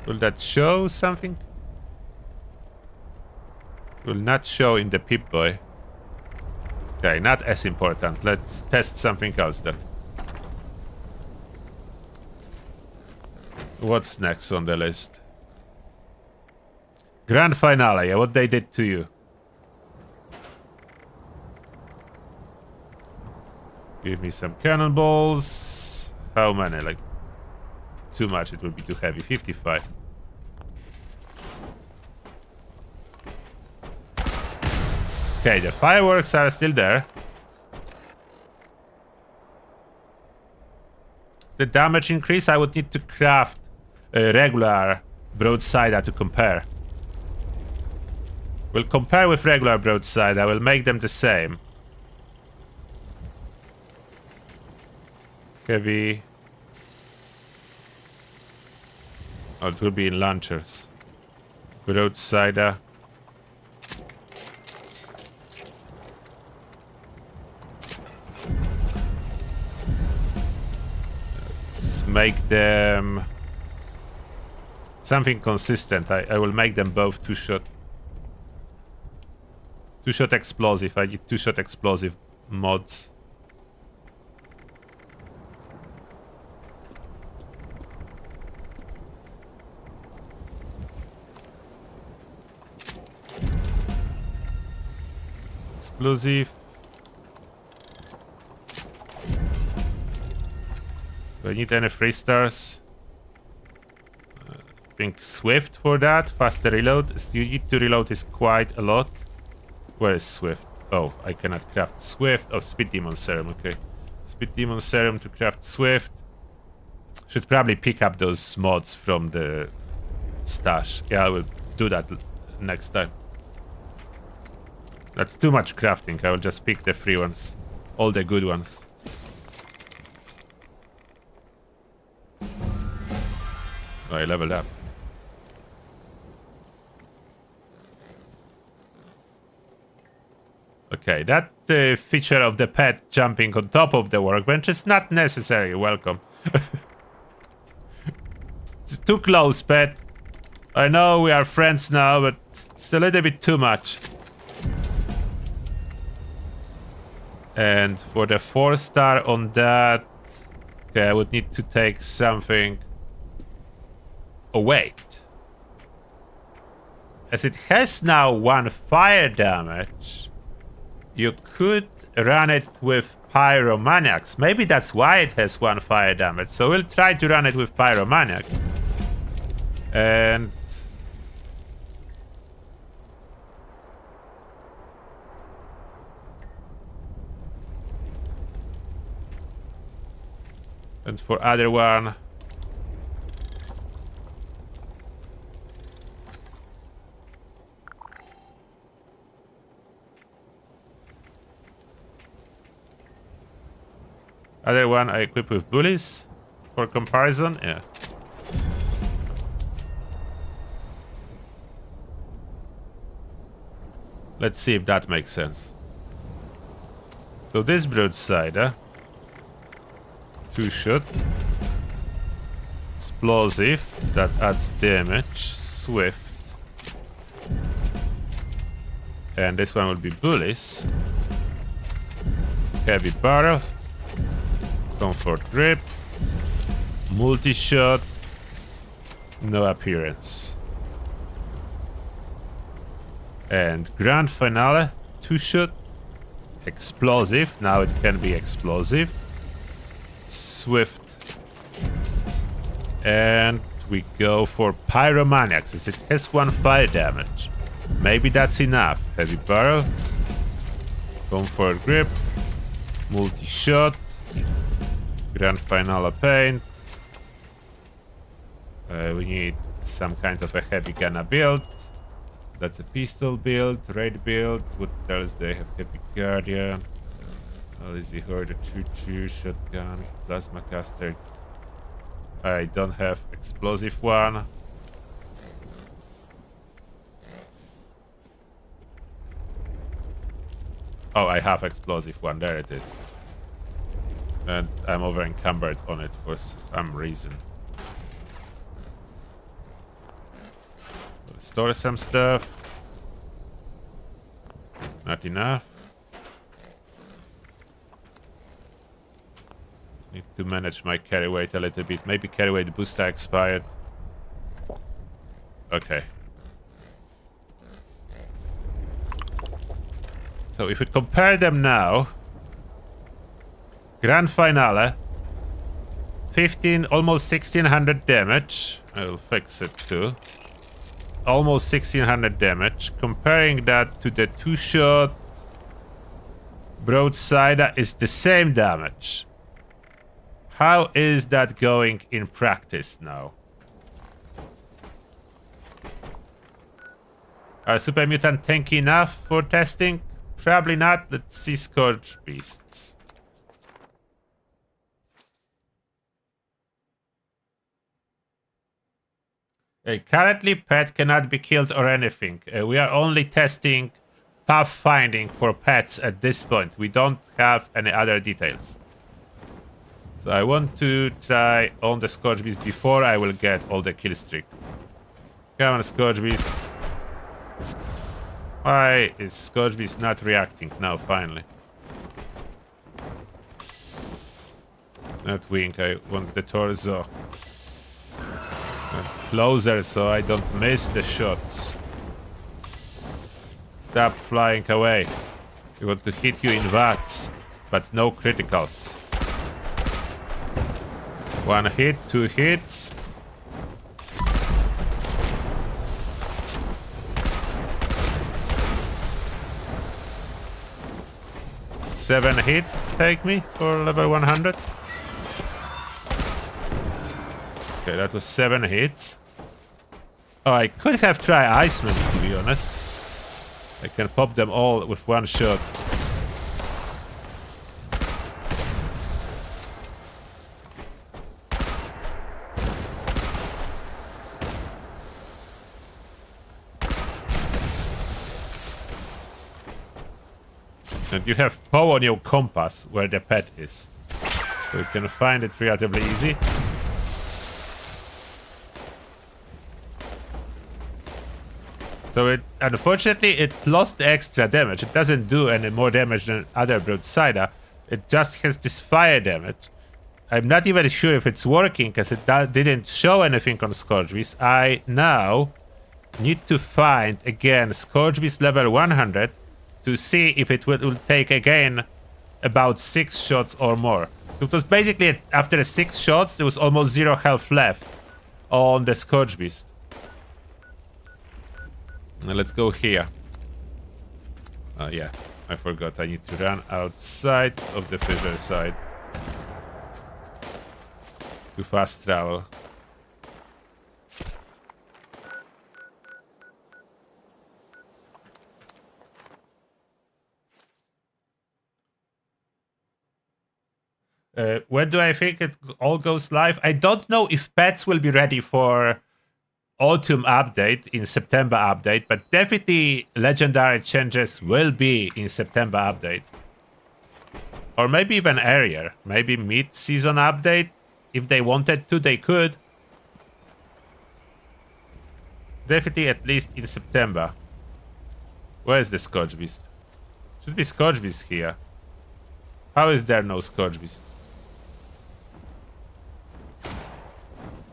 Will that show something? Will not show in the Pip-Boy. Okay, not as important. Let's test something else then. What's next on the list? Grand Finale, what they did to you. Give me some cannonballs. How many? Like, too much, it would be too heavy. 55. Okay, the fireworks are still there. The damage increase, I would need to craft a regular broadside to compare. We'll compare with regular broadside. I will make them the same. Heavy. Oh, it will be in launchers. Broadside. Let's make them something consistent. I will make them both two-shot. Two-shot explosive. I need two-shot explosive mods. Explosive. Do I need any 3 stars? I think Swift for that. Faster reload. You need to reload is quite a lot. Where is Swift? Oh, I cannot craft Swift. Oh, Speed Demon Serum. Okay. Speed Demon Serum to craft Swift. Should probably pick up those mods from the stash. Yeah, I will do that next time. That's too much crafting. I will just pick the free ones. All the good ones. Oh, I leveled up. Okay, that feature of the pet jumping on top of the workbench is not necessary. Welcome. It's too close, pet. I know we are friends now, but it's a little bit too much. And for the 4-star on that... Okay, I would need to take something... Oh, wait. As it has now 1 fire damage, you could run it with Pyromaniacs. Maybe that's why it has 1 fire damage. So we'll try to run it with Pyromaniacs. And... And for other one... Other one I equip with bullies for comparison. Yeah. Let's see if that makes sense. So this broadside, 2-shot. Explosive, that adds damage. Swift. And this one will be bullies. Heavy barrel. Comfort grip. Multi-shot. No appearance. And grand finale. 2-shot. Explosive. Now it can be explosive. Swift. And we go for Pyromaniacs as it has 1 fire damage. Maybe that's enough. Heavy barrel. Comfort grip. Multi-shot. Grand Finale paint. We need some kind of a heavy gunner build. That's a pistol build, raid build. What else do they have? Heavy guardian. Easy hoarder, choo-choo, shotgun, plasma caster. I don't have explosive one. Oh, I have explosive one. There it is. And I'm over encumbered on it for some reason. Store some stuff. Not enough. Need to manage my carry weight a little bit. Maybe carry weight booster expired. Okay. So if we compare them now, Grand Finale, 15, almost 1600 damage. I'll fix it too. Almost 1600 damage. Comparing that to the 2-shot broadside is the same damage. How is that going in practice now? Are Super Mutant tanky enough for testing? Probably not. Let's see Scourge Beasts. Currently, pet cannot be killed or anything. We are only testing pathfinding for pets at this point. We don't have any other details. So I want to try on the Scourge Beast before I will get all the kill streak. Come on, Scourge Beast. Why is Scourge Beast not reacting now, finally? Not wing, I want the torso. Closer so I don't miss the shots. Stop flying away. We want to hit you in watts, but no criticals. 1 hit, 2 hits. Seven hits take me for level 100. Okay, that was 7 hits. Oh, I could have tried Icemans, to be honest. I can pop them all with 1 shot. And you have Poe on your compass where the pet is. So you can find it relatively easy. So unfortunately it lost the extra damage. It doesn't do any more damage than other broadsider. It just has this fire damage. I'm not even sure if it's working because it didn't show anything on Scourge Beast. I now need to find again Scourge Beast level 100 to see if it will take again about 6 shots or more. So it was basically after 6 shots there was almost 0 health left on the Scourge Beast. Now let's go here. Oh yeah, I forgot. I need to run outside of the fissure side to fast travel. When do I think it all goes live? I don't know if pets will be ready for autumn update in September update, but definitely legendary changes will be in September update. Or maybe even earlier. Maybe mid-season update. If they wanted to, they could. Definitely at least in September. Where is the Scourge Beast? Should be Scourge Beast here. How is there no Scourge Beast?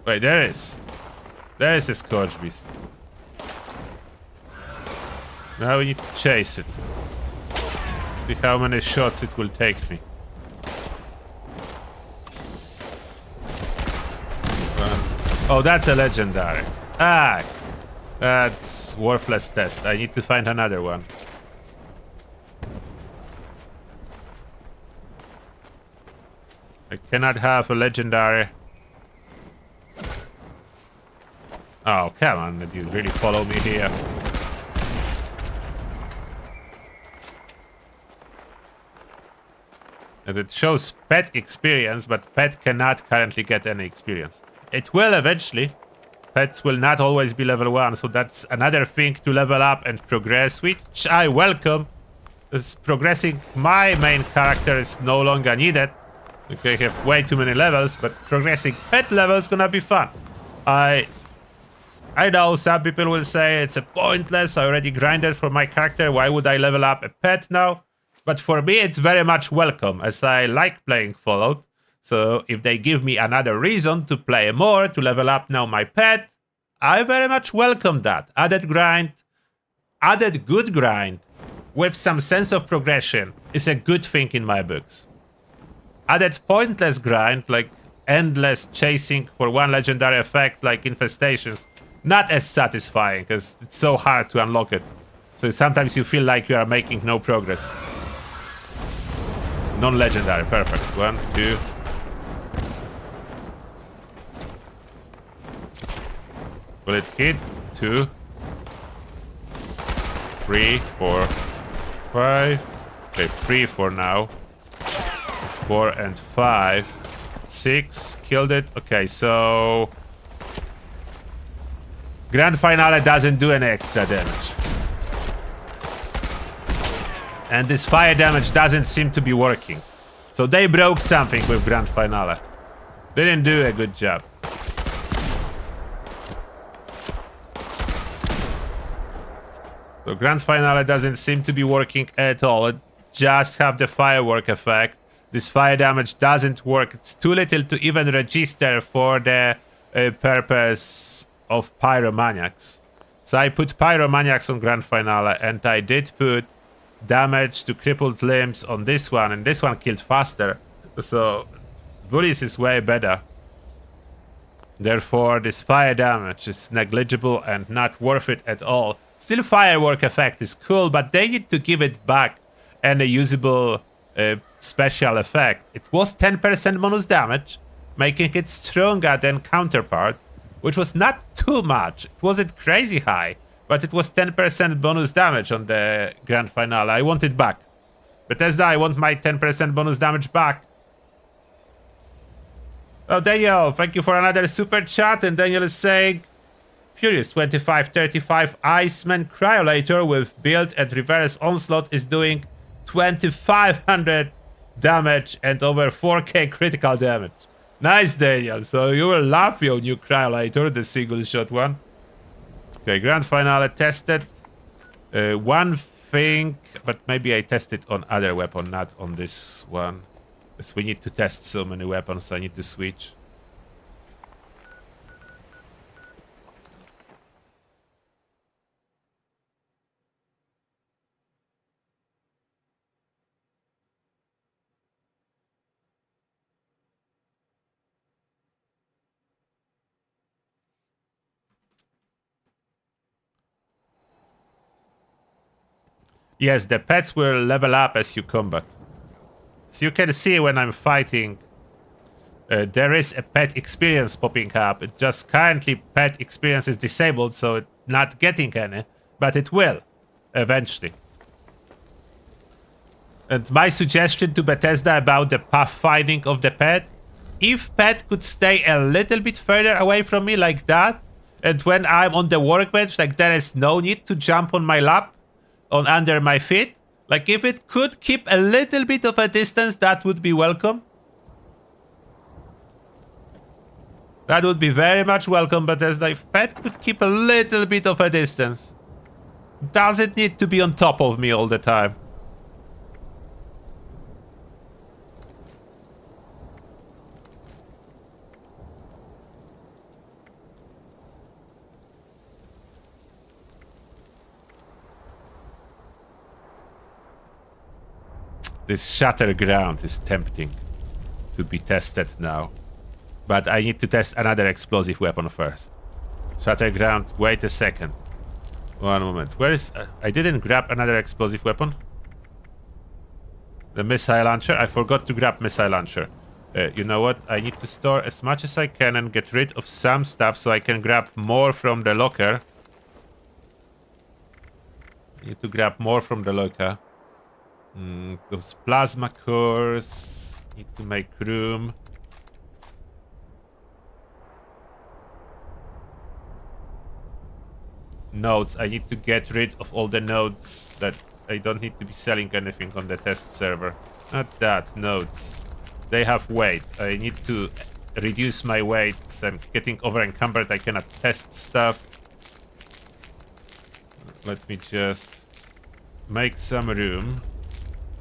Wait, there is. There is a Scourge Beast. Now we need to chase it. See how many shots it will take me. Oh, that's a legendary. Ah! That's worthless test. I need to find another one. I cannot have a legendary. Oh, come on, did you really follow me here? And it shows pet experience, but pet cannot currently get any experience. It will eventually. Pets will not always be level 1, so that's another thing to level up and progress, which I welcome. As progressing my main character is no longer needed. Okay, I have way too many levels, but progressing pet level is gonna be fun. I know some people will say it's a pointless, I already grinded for my character, why would I level up a pet now? But for me it's very much welcome, as I like playing Fallout. So if they give me another reason to play more, to level up now my pet, I very much welcome that. Added grind, added good grind, with some sense of progression is a good thing in my books. Added pointless grind, like endless chasing for one legendary effect like infestations, not as satisfying because it's so hard to unlock it. So sometimes you feel like you are making no progress. Non-legendary, perfect. 1, 2. Will it hit? 2, 3, 4, 5. Okay, 3 for now. It's 4 and 5. 6. Killed it. Okay, so... Grand Finale doesn't do any extra damage. And this fire damage doesn't seem to be working. So they broke something with Grand Finale. Didn't do a good job. So Grand Finale doesn't seem to be working at all. It just have the firework effect. This fire damage doesn't work. It's too little to even register for the purpose of Pyromaniacs. So I put Pyromaniacs on Grand Finale, and I did put damage to crippled limbs on this one, and this one killed faster. So Bullies is way better. Therefore, this fire damage is negligible and not worth it at all. Still, firework effect is cool, but they need to give it back and a usable special effect. It was 10% bonus damage, making it stronger than counterpart, which was not too much. It wasn't crazy high, but it was 10% bonus damage on the Grand Finale. I want it back. Bethesda, I want my 10% bonus damage back. Oh, Daniel, thank you for another super chat. And Daniel is saying, Furious 2535 Iceman Cryolator with build and reverse onslaught is doing 2500 damage and over 4k critical damage. Nice, Daniel. So you will love your new Cryolator, the single shot one. Okay, Grand Finale tested. One thing, but maybe I tested on other weapon, not on this one. Because we need to test so many weapons, I need to switch. Yes, the pets will level up as you combat. So you can see when I'm fighting, there is a pet experience popping up. It just currently pet experience is disabled, so it's not getting any, but it will eventually. And my suggestion to Bethesda about the pathfinding of the pet, if pet could stay a little bit further away from me like that, and when I'm on the workbench, like there is no need to jump on my lap, on under my feet. Like if it could keep a little bit of a distance, that would be welcome. That would be very much welcome, but as if pet could keep a little bit of a distance. Doesn't need to be on top of me all the time. This Shatter Ground is tempting to be tested now. But I need to test another explosive weapon first. Shatter Ground, wait a second. One moment. Where is... I didn't grab another explosive weapon. The missile launcher. I forgot to grab missile launcher. You know what? I need to store as much as I can and get rid of some stuff so I can grab more from the locker. I need to grab more from the locker. Those plasma cores. Need to make room. nodes. I need to get rid of all the nodes that I don't need to be selling anything on the test server. Not that, nodes. They have weight. I need to reduce my weight. I'm getting over encumbered. I cannot test stuff. Let me just make some room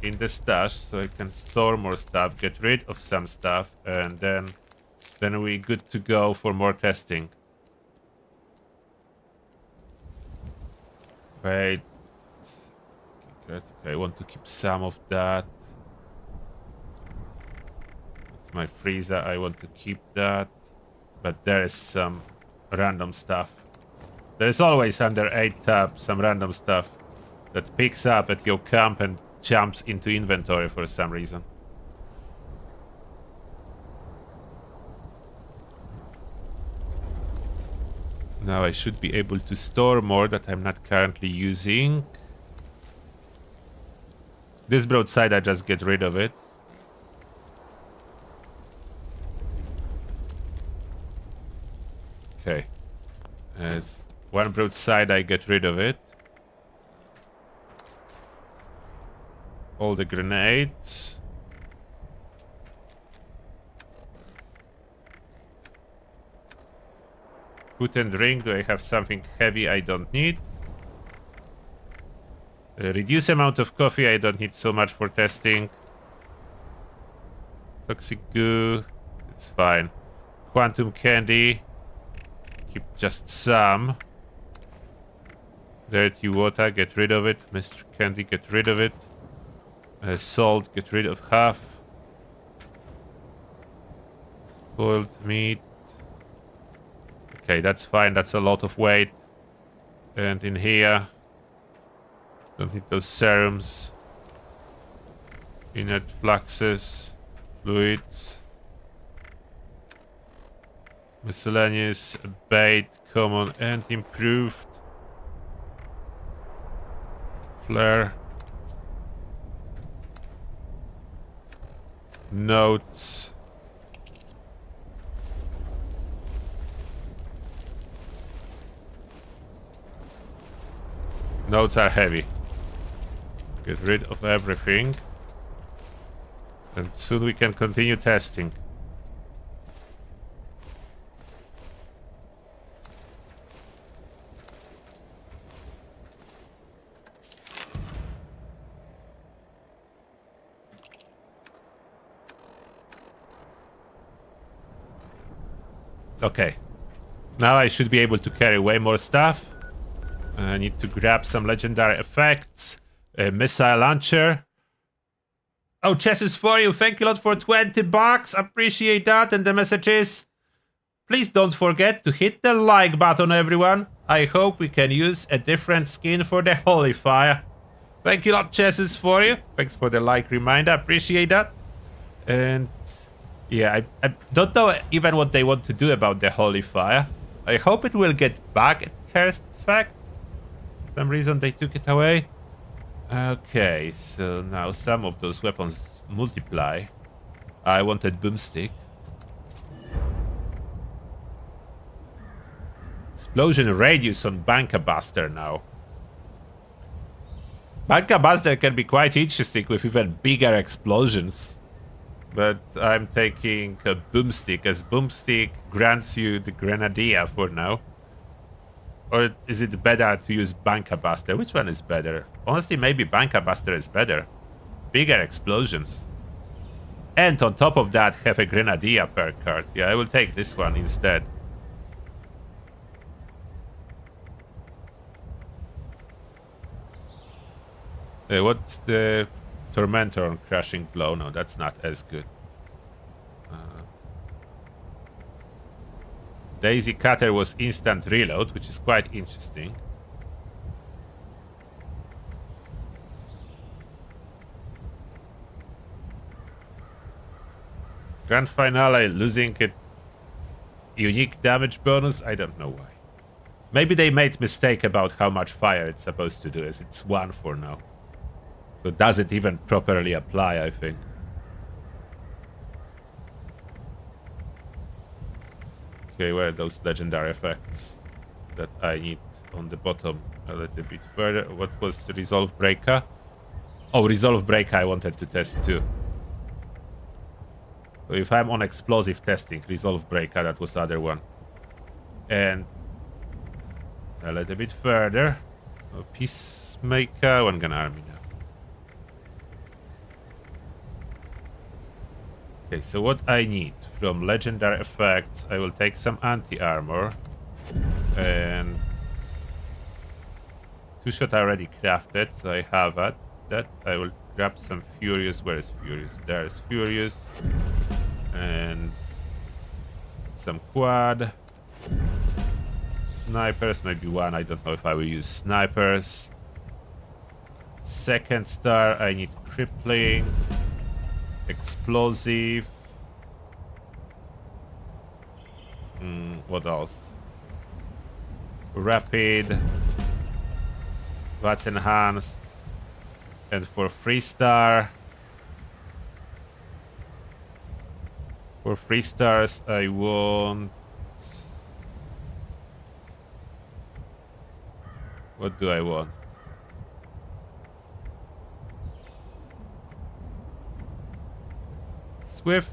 in the stash so I can store more stuff, get rid of some stuff, and then we're good to go for more testing. Wait. Okay, I want to keep some of that. It's my freezer. I want to keep that. But there is some random stuff. There's always under 8 tab some random stuff that picks up at your camp and jumps into inventory for some reason. Now I should be able to store more that I'm not currently using. This broadside, I just get rid of it. Okay. As one broadside, I get rid of it. All the grenades. Food and drink. Do I have something heavy I don't need? Reduce amount of coffee. I don't need so much for testing. Toxic goo. It's fine. Quantum candy. Keep just some. Dirty water. Get rid of it. Mr. Candy. Get rid of it. Salt. Get rid of half. Spoiled meat. Okay, that's fine. That's a lot of weight. And in here, don't need those serums. Inert fluxes, fluids, miscellaneous, bait, common, and improved. Flare. Notes. Nodes are heavy. Get rid of everything. And soon we can continue testing. Okay. Now I should be able to carry way more stuff. I need to grab some legendary effects. A missile launcher. Oh, chess is for you. Thank you a lot for 20 bucks. Appreciate that. And the message is, please don't forget to hit the like button, everyone. I hope we can use a different skin for the Holy Fire. Thank you a lot, chess is for you. Thanks for the like reminder. Appreciate that. And yeah, I don't know even what they want to do about the Holy Fire. I hope it will get back at Cursed Fact. For some reason they took it away. Okay, so now some of those weapons multiply. I wanted boomstick. Explosion radius on Banka Buster now. Banka Buster can be quite interesting with even bigger explosions. But I'm taking a boomstick, as boomstick grants you the Grenadier for now. Or is it better to use Banka Buster? Which one is better? Honestly, maybe Banka Buster is better. Bigger explosions. And on top of that, have a Grenadier per card. Yeah, I will take this one instead. What's the Tormentor on Crushing Blow? No, that's not as good. Daisy Cutter was instant reload, which is quite interesting. Grand Finale losing a unique damage bonus? I don't know why. Maybe they made mistake about how much fire it's supposed to do, as it's 1 for now. So does it even properly apply, I think. Okay, where are those legendary effects that I need? on the bottom a little bit further. What was Resolve Breaker? Oh, Resolve Breaker I wanted to test too. So if I'm on explosive testing, Resolve Breaker, that was the other one. And a little bit further. Peacemaker, one gun army now. Okay, so what I need from legendary effects, I will take some anti-armor. And 2-shot I already crafted, so I have that. I will grab some Furious. Where is Furious? There's Furious. And some quad. Snipers, maybe one. I don't know if I will use snipers. Second star, I need crippling. Explosive. What else? Rapid. That's enhanced. And for 3-star. For 3 stars, I want. What do I want? Swift.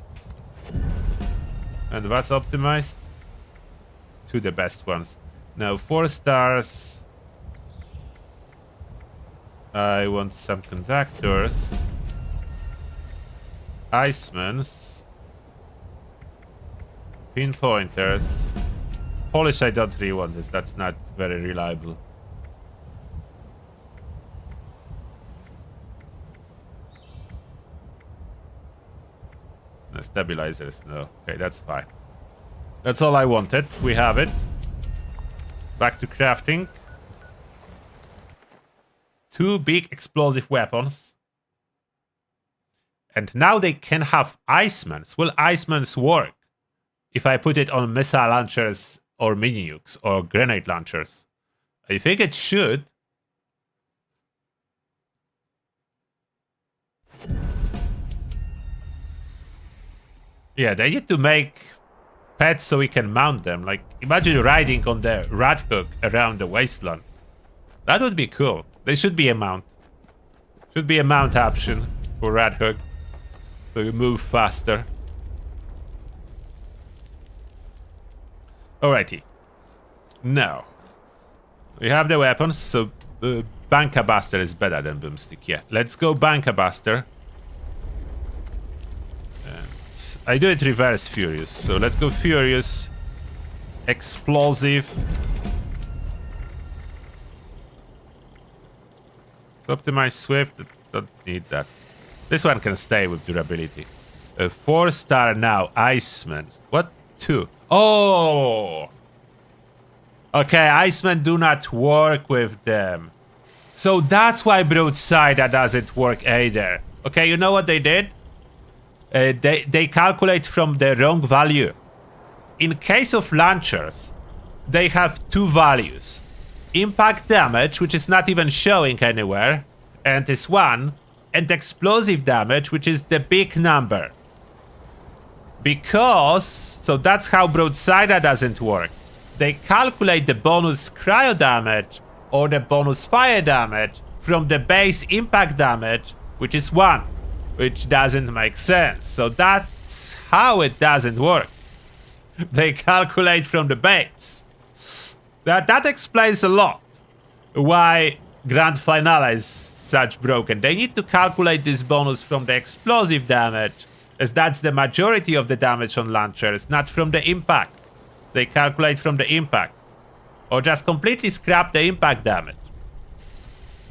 And that's optimized to the best ones. Now 4 stars. I want some conductors. Icemans. Pinpointers. Polish I don't really want this. That's not very reliable. Stabilizers, no. Okay, that's fine. That's all I wanted. We have it. Back to crafting. 2 big explosive weapons. And now they can have Icemans. Will Icemans work if I put it on missile launchers or mini nukes or grenade launchers? I think it should. Yeah, they need to make pets so we can mount them. Like, imagine riding on the rat hook around the wasteland. That would be cool. There should be a mount. Should be a mount option for rat hook. So you move faster. Alrighty. Now. We have the weapons, so Banka Buster is better than Boomstick. Yeah, let's go Banka Buster. I do it reverse Furious, so let's go Furious, Explosive. Let's optimize Swift, don't need that. This one can stay with durability. 4-star now, Iceman. What? 2. Oh! Okay, Iceman do not work with them. So that's why Broadside doesn't work either. Okay, you know what they did? They calculate from the wrong value. In case of launchers, they have 2 values. Impact damage, which is not even showing anywhere, and is 1, and explosive damage, which is the big number. Because, so that's how Broadside doesn't work. They calculate the bonus cryo damage or the bonus fire damage from the base impact damage, which is 1. Which doesn't make sense. So that's how it doesn't work. They calculate from the base. That explains a lot why Grand Finale is such broken. They need to calculate this bonus from the explosive damage, as that's the majority of the damage on launchers, not from the impact. They calculate from the impact. Or just completely scrap the impact damage.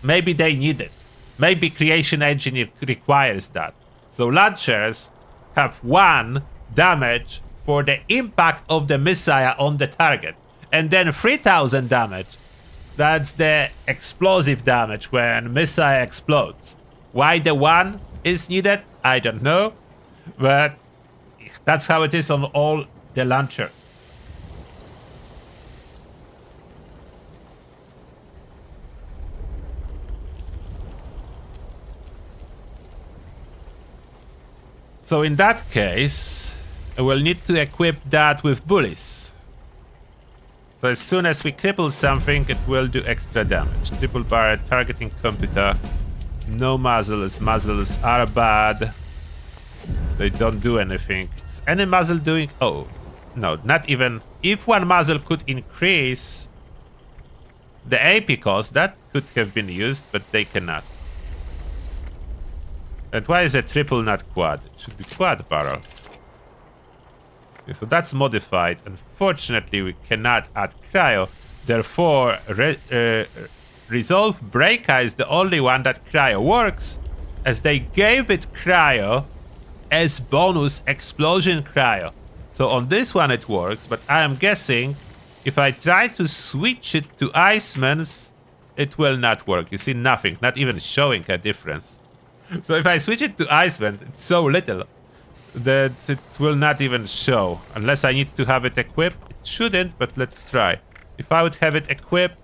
Maybe they need it. Maybe Creation Engine requires that. So launchers have 1 damage for the impact of the missile on the target. And then 3000 damage. That's the explosive damage when missile explodes. Why the 1 is needed, I don't know. But that's how it is on all the launchers. So in that case, I will need to equip that with bullies. So So as soon as we cripple something, it will do extra damage. Triple barrel targeting computer. No muzzles. Muzzles are bad. They don't do anything. Is any muzzle doing... Oh, no, not even... If one muzzle could increase the AP cost, that could have been used, but they cannot. And why is a triple not quad? It should be quad barrel. Okay, so that's modified. Unfortunately, we cannot add cryo. Therefore, Resolve Breaka is the only one that cryo works, as they gave it cryo as bonus explosion cryo. So on this one it works, but I am guessing if I try to switch it to Iceman's, it will not work. You see nothing, not even showing a difference. So if I switch it to Iceman, it's so little that it will not even show. Unless I need to have it equipped. It shouldn't, but let's try. If I would have it equipped,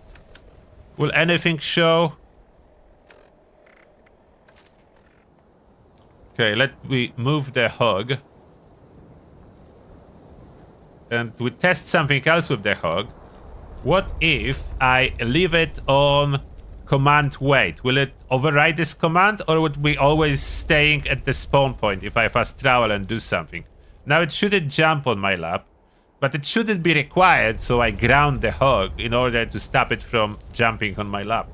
will anything show? Okay, let me move the hog. And we test something else with the hog. What if I leave it on command wait? Will it override this command, or would we always staying at the spawn point if I fast travel and do something? Now it shouldn't jump on my lap, but it shouldn't be required, so I ground the hog in order to stop it from jumping on my lap.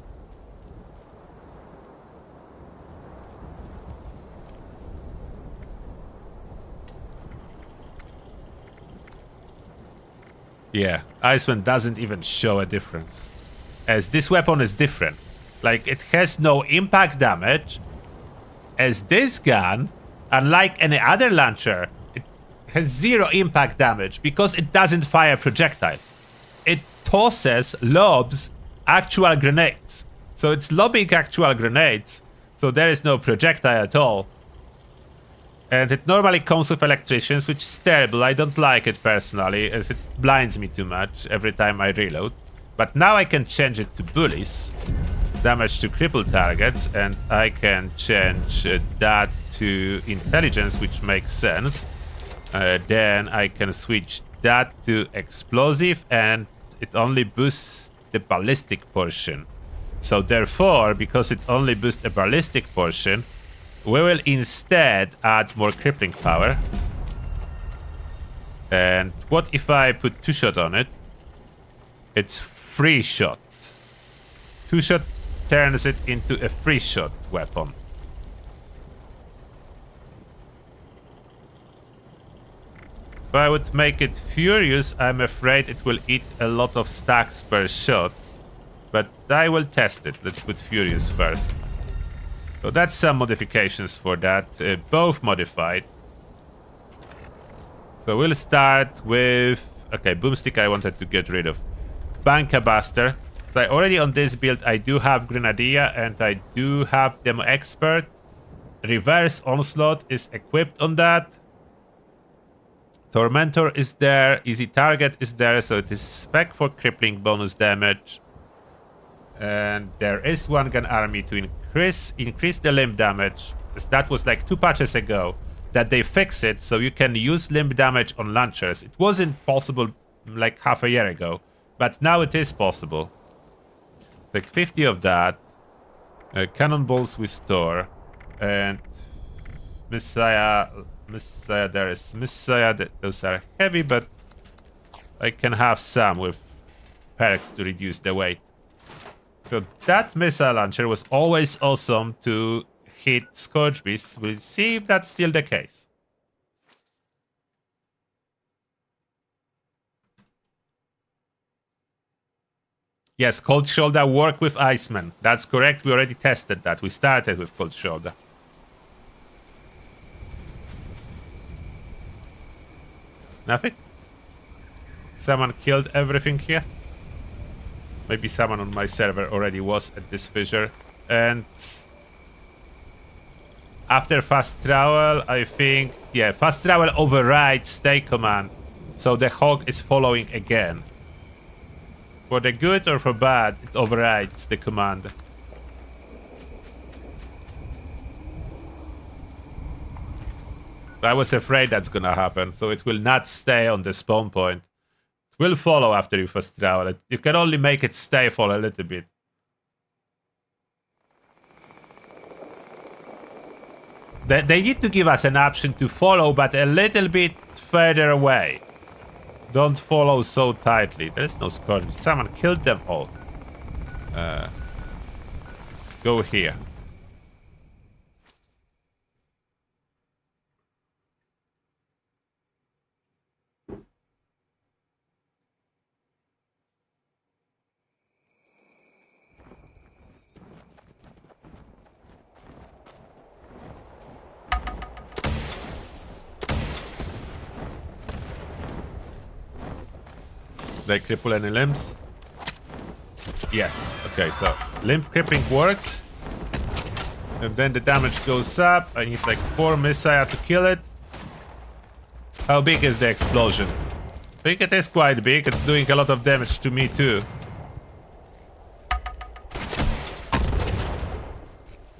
Yeah, Iceman doesn't even show a difference, as this weapon is different. Like, it has no impact damage, as this gun, unlike any other launcher, it has zero impact damage because it doesn't fire projectiles. It lobs actual grenades. So it's lobbing actual grenades, so there is no projectile at all. And it normally comes with electricians, which is terrible. I don't like it personally, as it blinds me too much every time I reload. But now I can change it to bullies. Damage to crippled targets, and I can change that to intelligence, which makes sense. Then I can switch that to explosive, and it only boosts the ballistic portion. So therefore, because it only boosts a ballistic portion, we will instead add more crippling power. And what if I put 2-shot on it? It's 3-shot. 2-shot turns it into a 3-shot weapon. If I would make it furious, I'm afraid it will eat a lot of stacks per shot. But I will test it. Let's put furious first. So that's some modifications for that, both modified. So we'll start with... Okay, boomstick I wanted to get rid of. Banka Buster. So already on this build I do have Grenadier and I do have Demo Expert. Reverse Onslaught is equipped on that. Tormentor is there, Easy Target is there, so it is spec for crippling bonus damage. And there is one gun army to increase the limb damage. That was like 2 patches ago that they fixed it, so you can use limb damage on launchers. It wasn't possible like half a year ago, but now it is possible. Like 50 of that. Cannonballs we store. And Messiah, there is Messiah. Those are heavy, but I can have some with perks to reduce the weight. So that missile launcher was always awesome to hit Scourge Beasts. We'll see if that's still the case. Yes, Cold Shoulder work with Iceman. That's correct. We already tested that. We started with Cold Shoulder. Nothing? Someone killed everything here? Maybe someone on my server already was at this fissure. And after fast travel, I think... Yeah, fast travel overrides stay command. So the hog is following again. For the good or for bad, it overrides the command. I was afraid that's gonna happen, so it will not stay on the spawn point. will follow after you fast travel. You can only make it stay for a little bit. They need to give us an option to follow, but a little bit further away. Don't follow so tightly. There's no scourge. Someone killed them all. Let's go here. They cripple any limbs? Yes. Okay, so limb crippling works. And then the damage goes up. I need like 4 Messiah to kill it. How big is the explosion? I think it is quite big. It's doing a lot of damage to me too.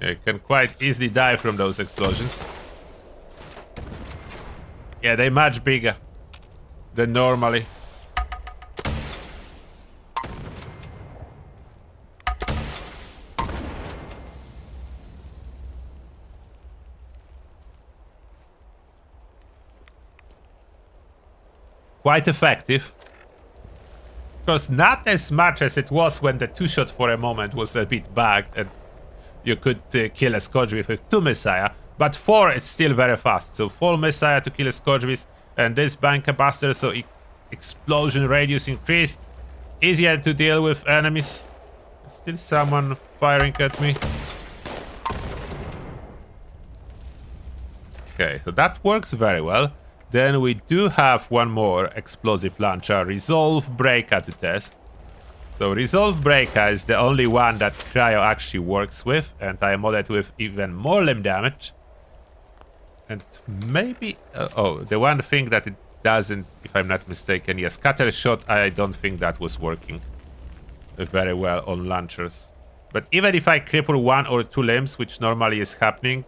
Yeah, you can quite easily die from those explosions. Yeah, they're much bigger than normally. Quite effective. Of course, not as much as it was when the 2-shot for a moment was a bit bugged and you could kill a Scourge with 2 Messiah. But 4 is still very fast. So 4 Messiah to kill a Scourge with, and this Bunker Buster, so explosion radius increased. Easier to deal with enemies. Still someone firing at me. Okay, so that works very well. Then we do have one more explosive launcher, Resolve Breaker, to test. So Resolve Breaker is the only one that Cryo actually works with, and I modded with even more limb damage. And maybe... oh, the one thing that it doesn't, if I'm not mistaken, yes, Scatter Shot, I don't think that was working very well on launchers. But even if I cripple 1 or 2 limbs, which normally is happening,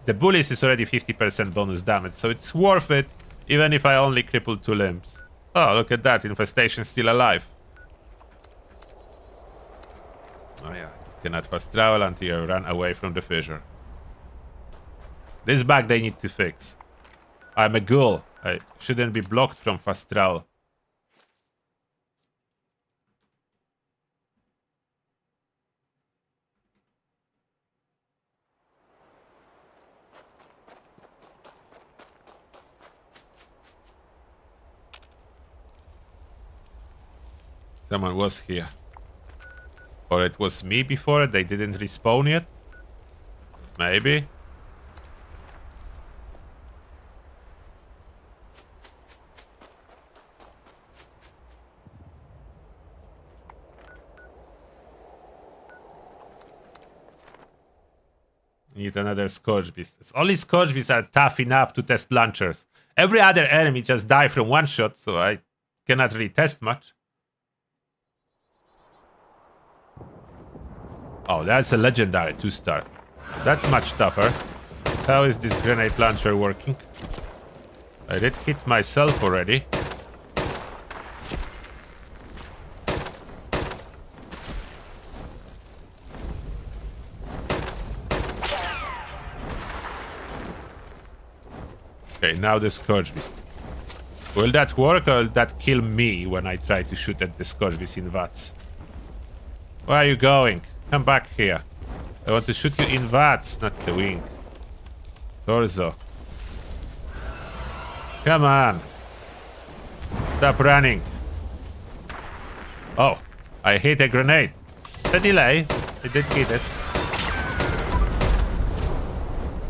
the Bullies is already 50% bonus damage, so it's worth it, even if I only cripple 2 limbs. Oh, look at that, Infestation still alive. Oh yeah, you cannot fast travel until you run away from the fissure. This bug they need to fix. I'm a ghoul. I shouldn't be blocked from fast travel. Someone was here. Or it was me before, they didn't respawn yet? Maybe. Need another Scourge Beast. Only Scourge Beasts are tough enough to test launchers. Every other enemy just die from 1 shot, so I cannot really test much. Oh, that's a legendary 2-star. That's much tougher. How is this grenade launcher working? I did hit myself already. Okay, now the Scourge Beast. Will that work or will that kill me when I try to shoot at the Scourge Beast in VATS? Where are you going? Come back here. I want to shoot you in VATS, not the wing. Torso. Come on. Stop running. Oh, I hit a grenade. The delay. I did hit it.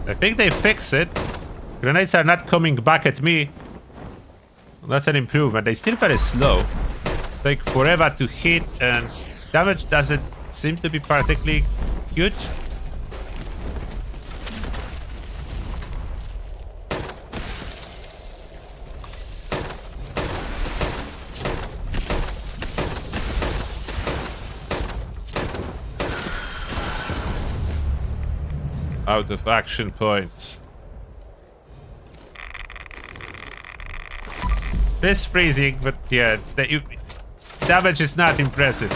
I think they fixed it. Grenades are not coming back at me. That's an improvement. They're still very slow. Take forever to hit and damage doesn't seem to be particularly huge. Out of action points. It's freezing, but yeah, the damage is not impressive.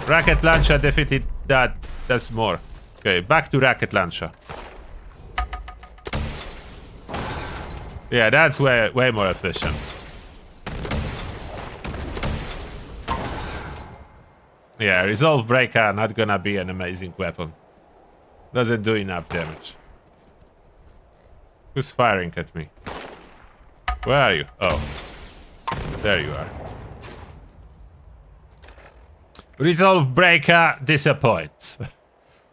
Rocket launcher definitely does more. Okay, back to rocket launcher. Yeah, that's way more efficient. Yeah, Resolve Breaker not gonna be an amazing weapon. Doesn't do enough damage. Who's firing at me? Where are you? Oh. There you are. Resolve Breaker disappoints.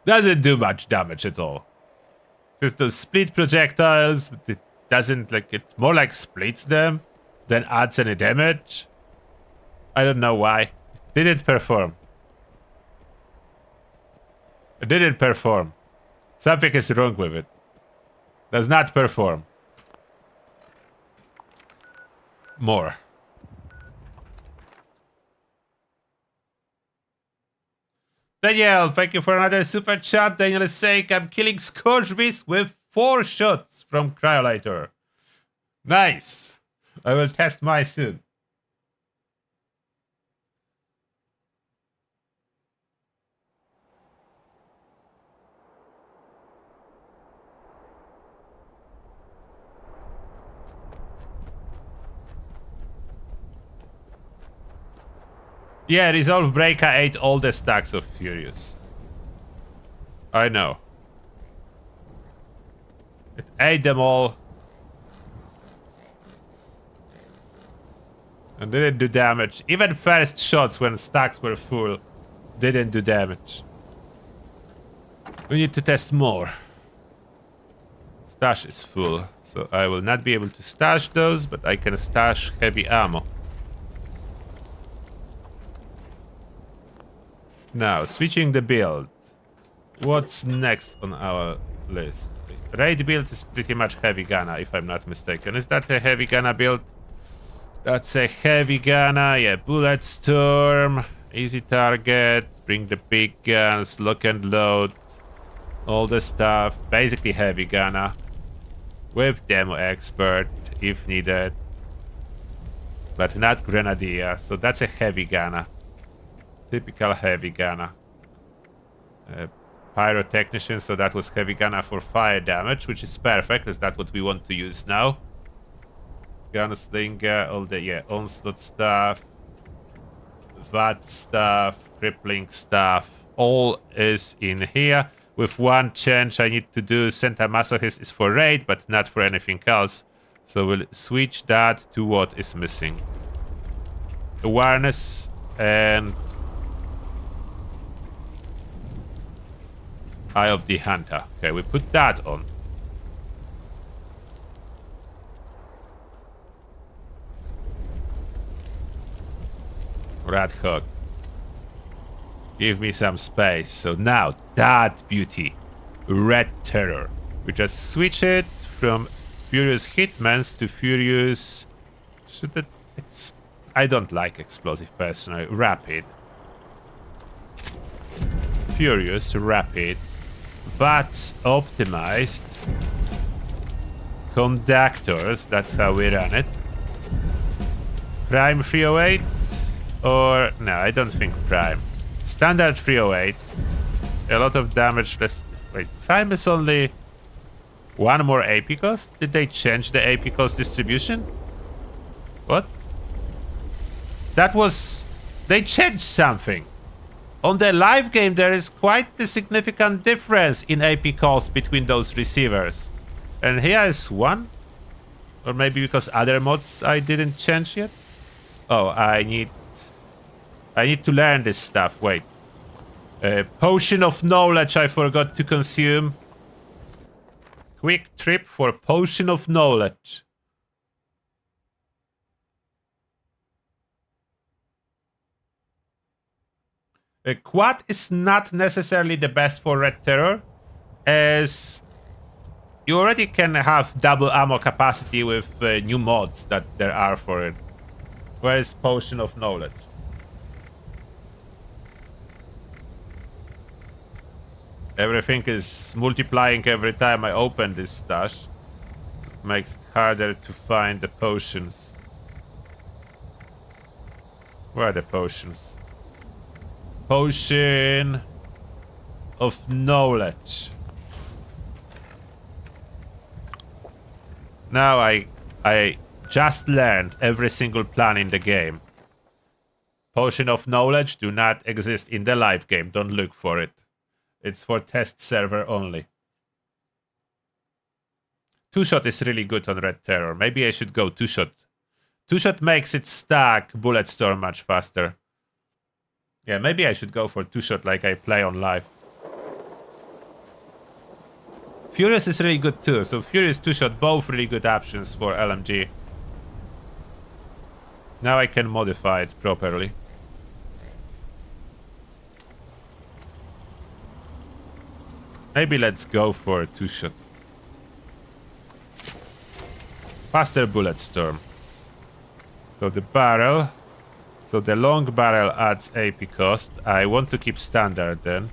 Doesn't do much damage at all. Just those split projectiles, but it doesn't like it more like splits them than adds any damage. I don't know why. It didn't perform. It didn't perform. Something is wrong with it. Does not perform. More. Daniel, thank you for another super chat. Daniel is saying I'm killing Scourge Beast with 4 shots from Cryolator. Nice. I will test mine soon. Yeah, Resolve Breaker ate all the stacks of Furious. I know. It ate them all. And didn't do damage. Even first shots when stacks were full didn't do damage. We need to test more. Stash is full, so I will not be able to stash those, but I can stash heavy ammo. Now, switching the build. What's next on our list? Raid build is pretty much heavy gunner, if I'm not mistaken. Is that a heavy gunner build? That's a heavy gunner, yeah. Bullet storm, easy target, bring the big guns, lock and load, all the stuff. Basically heavy gunner. With demo expert, if needed. But not grenadier, so that's a heavy gunner. Typical heavy gunner. Pyrotechnician, so that was heavy gunner for fire damage, which is perfect, as that's what we want to use now. Gunslinger, all the onslaught stuff, VAT stuff, crippling stuff, all is in here. With one change I need to do, Santa Masochist is for raid, but not for anything else. So we'll switch that to what is missing. Awareness and Eye of the Hunter. Okay, we put that on. Rat Hawk. Give me some space. So now, that beauty. Red Terror. We just switch it from Furious Hitmans to Furious... Should it... I don't like explosive personally. Rapid. Furious, rapid. That's optimized. Conductors, that's how we run it. Prime 308? Or... no, I don't think Prime. Standard 308. A lot of damage, less... wait, Prime is only... one more AP cost? Did they change the AP cost distribution? What? That was... they changed something. On the live game, there is quite a significant difference in AP cost between those receivers. And here is one? Or maybe because other mods I didn't change yet? Oh, I need to learn this stuff. Wait. Potion of Knowledge I forgot to consume. Quick trip for Potion of Knowledge. Quad is not necessarily the best for Red Terror, as you already can have double ammo capacity with new mods that there are for it. Where is Potion of Knowledge? Everything is multiplying every time I open this stash. It makes it harder to find the potions. Where are the potions? Potion of knowledge. Now I just learned every single plan in the game. Potion of knowledge do not exist in the live game. Don't look for it. It's for test server only. Two-shot is really good on Red Terror. Maybe I should go two-shot. Two-shot makes it stack bullet storm much faster. Yeah, maybe I should go for two-shot like I play on live. Furious is really good too. So Furious, two-shot, both really good options for LMG. Now I can modify it properly. Maybe let's go for two-shot. Faster bullet storm. So the barrel. So the long barrel adds AP cost. I want to keep standard then.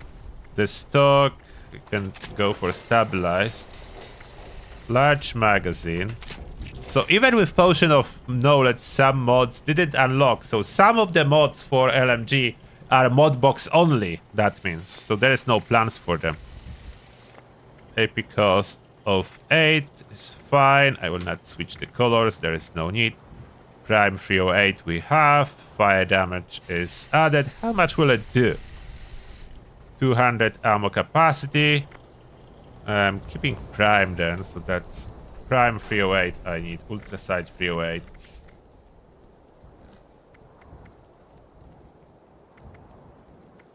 The stock, we can go for stabilized. Large magazine. So even with Potion of Knowledge, some mods didn't unlock. So some of the mods for LMG are mod box only, that means. So there is no plans for them. AP cost of 8 is fine. I will not switch the colors, there is no need. Prime 308 we have. Fire damage is added. How much will it do? 200 ammo capacity. I'm keeping prime then, so that's prime 308. I need ultrasight 308.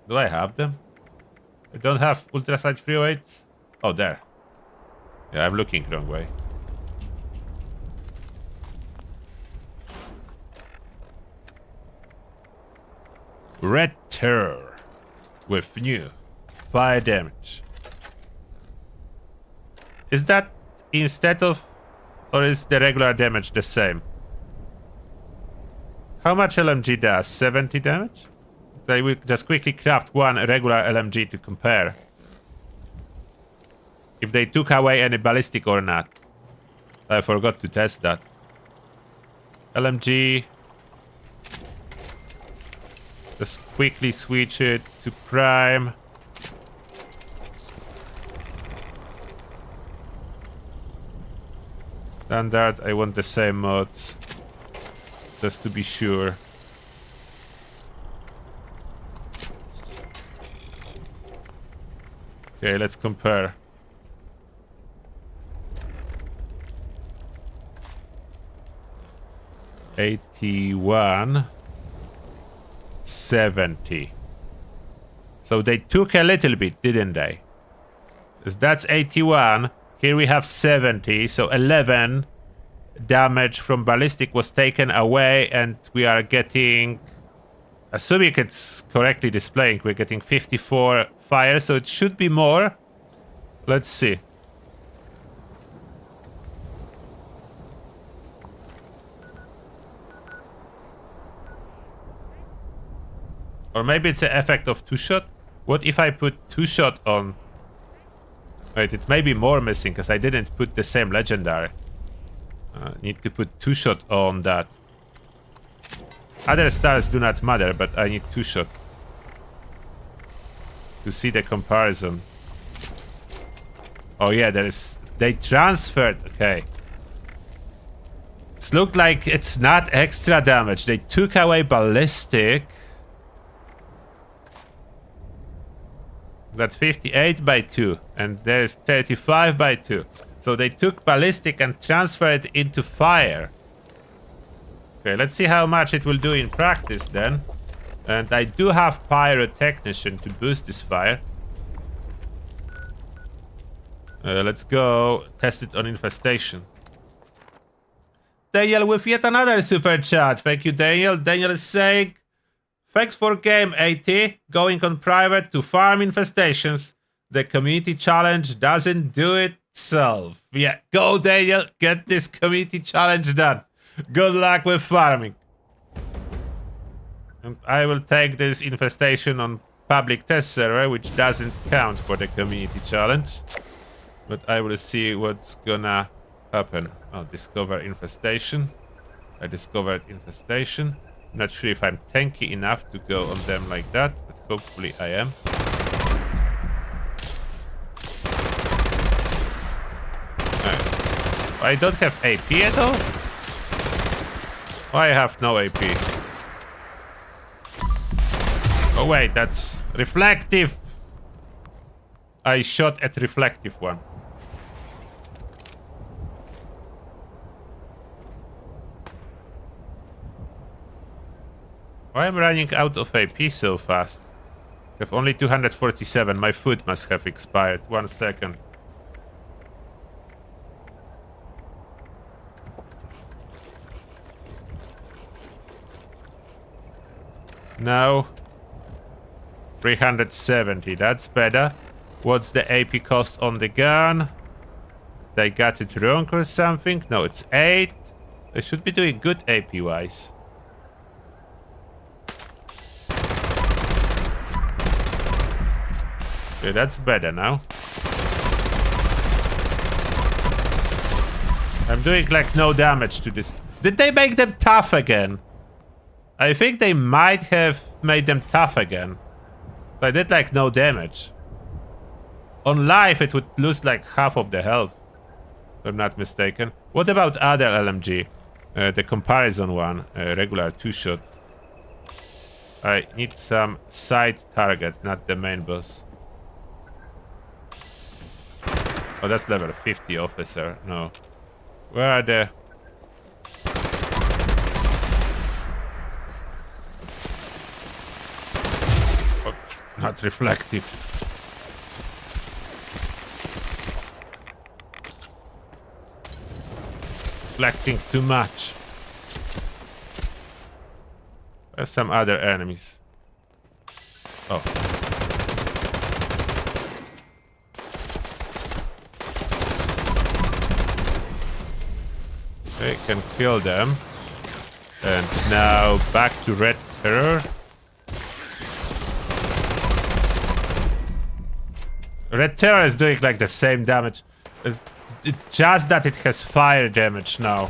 Do I have them? I don't have ultrasight 308s. Oh, there. Yeah, I'm looking wrong way. Red Terror with new fire damage. Is that instead of, or is the regular damage the same? How much LMG does? 70 damage? So I will just quickly craft one regular LMG to compare. If they took away any ballistic or not. I forgot to test that. LMG. Just quickly switch it to prime. Standard, I want the same mods. Just to be sure. Okay, let's compare. $81, $70. So they took a little bit, didn't they? Because that's 81. Here we have 70. So 11 damage from ballistic was taken away, and we are getting, assuming it's correctly displaying, we're getting 54 fire. So it should be more. Let's see. Or maybe it's the effect of two-shot. What if I put two-shot on? Wait, it may be more missing because I didn't put the same legendary. Need to put two-shot on that. Other stars do not matter, but I need two-shot to see the comparison. Oh yeah, there is. They transferred. Okay. It looked like it's not extra damage. They took away ballistic. That's 58 by 2, and there's 35 by 2. So they took ballistic and transferred it into fire. Okay, let's see how much it will do in practice then. And I do have pyrotechnician to boost this fire. Let's go test it on infestation. Daniel with yet another super chat. Thank you, Daniel. Daniel is saying, thanks for game 80, going on private to farm infestations. The community challenge doesn't do itself. Yeah, go Daniel, get this community challenge done. Good luck with farming. And I will take this infestation on public test server, which doesn't count for the community challenge. But I will see what's gonna happen. Oh, discover infestation. I discovered infestation. Not sure if I'm tanky enough to go on them like that, but hopefully I am. I don't have AP at all? I have no AP. Oh wait, that's reflective. I shot at reflective one. Why am I running out of AP so fast? I have only 247. My food must have expired. 1 second. No. 370. That's better. What's the AP cost on the gun? They got it wrong or something? No, it's 8. They should be doing good AP-wise. Okay, that's better now. I'm doing like no damage to this. Did they make them tough again? I think they might have made them tough again. I did like no damage. On life it would lose like half of the health. If I'm not mistaken. What about other LMG? The comparison one. Regular 2-shot. I need some side target, not the main boss. Oh, that's level 50 officer. No. Where are the... Oh, not reflective. Reflecting too much. There's some other enemies. Oh. Okay, can kill them. And now back to Red Terror. Red Terror is doing like the same damage. It's just that it has fire damage now.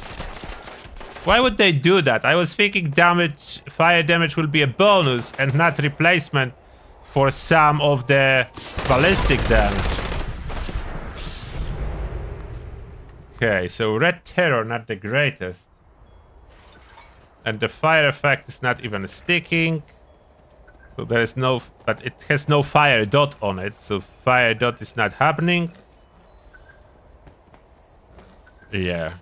Why would they do that? I was thinking fire damage will be a bonus and not replacement for some of the ballistic damage. Okay, so Red Terror not the greatest. And the fire effect is not even sticking. So there is no... But it has no fire dot on it, so fire dot is not happening. Yeah.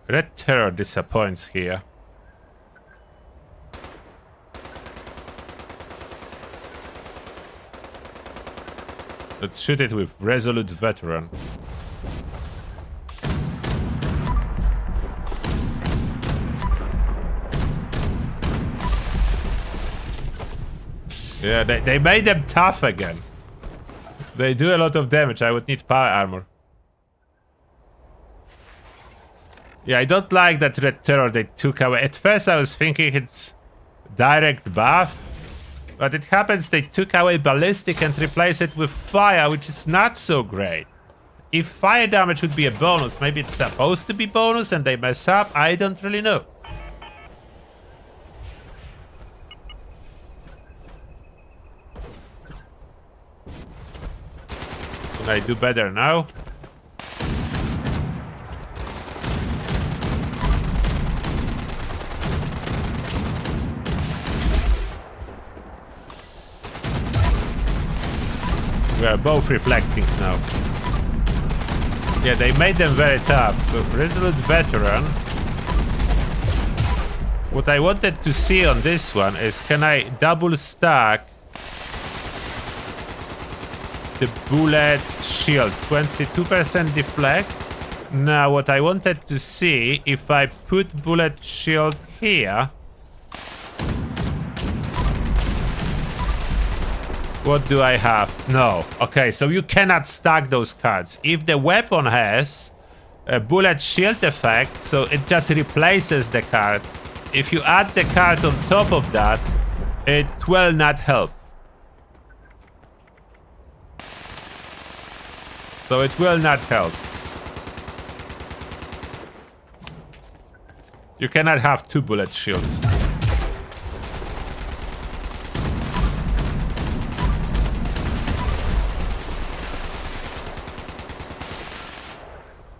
Red Terror disappoints here. Let's shoot it with Resolute Veteran. Yeah, they made them tough again. They do a lot of damage. I would need power armor. Yeah, I don't like that Red Terror they took away. At first I was thinking it's direct buff. But it happens they took away ballistic and replaced it with fire, which is not so great. If fire damage would be a bonus, maybe it's supposed to be bonus and they mess up, I don't really know. Can I do better now? We are both reflecting now. Yeah, they made them very tough. So, Resolute Veteran. What I wanted to see on this one is, can I double stack the bullet shield? 22% deflect. Now, what I wanted to see, if I put bullet shield here, what do I have? No. Okay, so you cannot stack those cards. If the weapon has a bullet shield effect, so it just replaces the card. If you add the card on top of that, it will not help. So it will not help. You cannot have two bullet shields.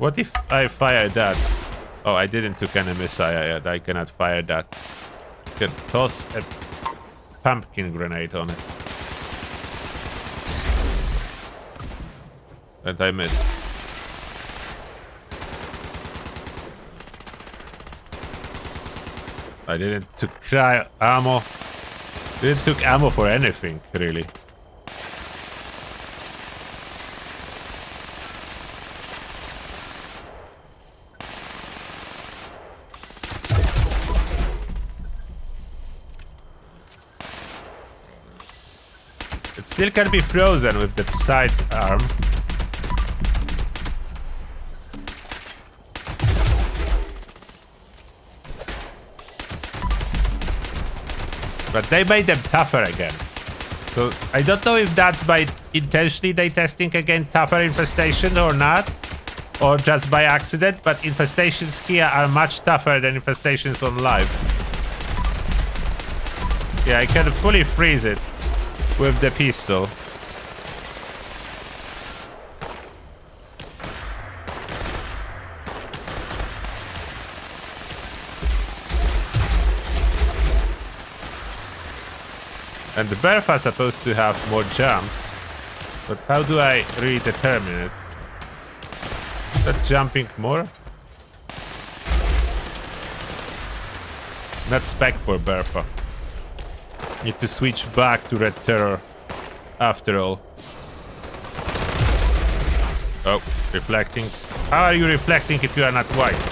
What if I fire that? Oh, I didn't took any missile yet. I cannot fire that. I can toss a pumpkin grenade on it. And I missed. I didn't took ammo. Didn't took ammo for anything, really. It still can be frozen with the side arm. But they made them tougher again. So I don't know if that's by intentionally they testing again tougher infestation or not. Or just by accident, but infestations here are much tougher than infestations on live. Yeah, I can fully freeze it with the pistol. And the Berth are supposed to have more jumps. But how do I really determine it? Is that jumping more? Not spec for Bertha. Need to switch back to Red Terror after all. Oh, reflecting. How are you reflecting if you are not white?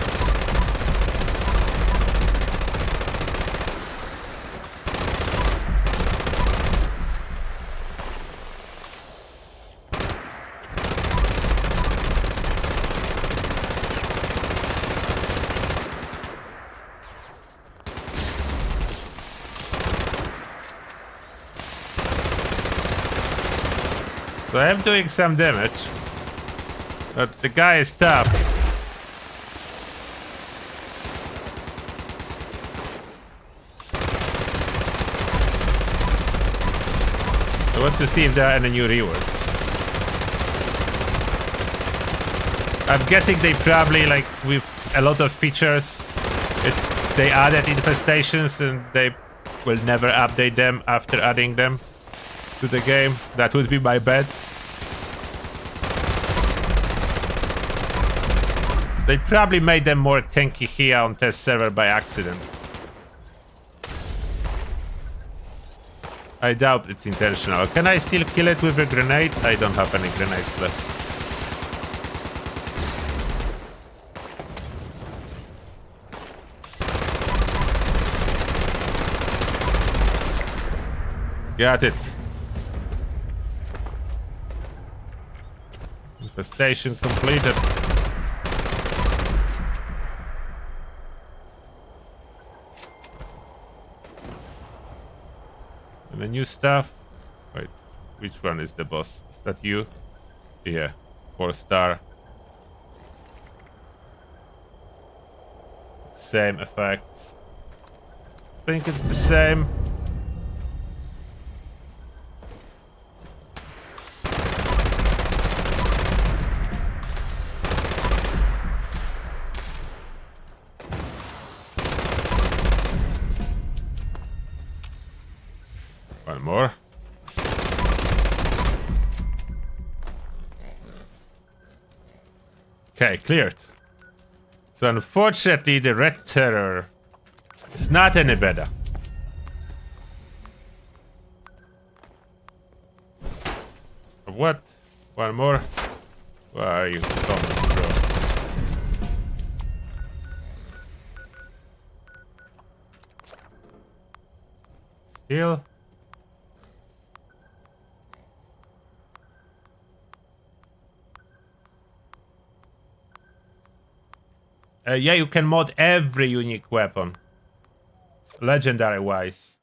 So I am doing some damage, but the guy is tough. I want to see if there are any new rewards. I'm guessing they probably, like with a lot of features, they added infestations and they will never update them after adding them to the game. That would be my bet. They probably made them more tanky here on test server by accident. I doubt it's intentional. Can I still kill it with a grenade? I don't have any grenades left. Got it. Infestation completed. And the new stuff. Wait, which one is the boss? Is that you? Yeah, 4-star. Same effects. I think it's the same. One more. Okay, cleared. So unfortunately the Red Terror is not any better. What? One more? Where are you coming, bro? Still? Yeah, you can mod every unique weapon. Legendary-wise.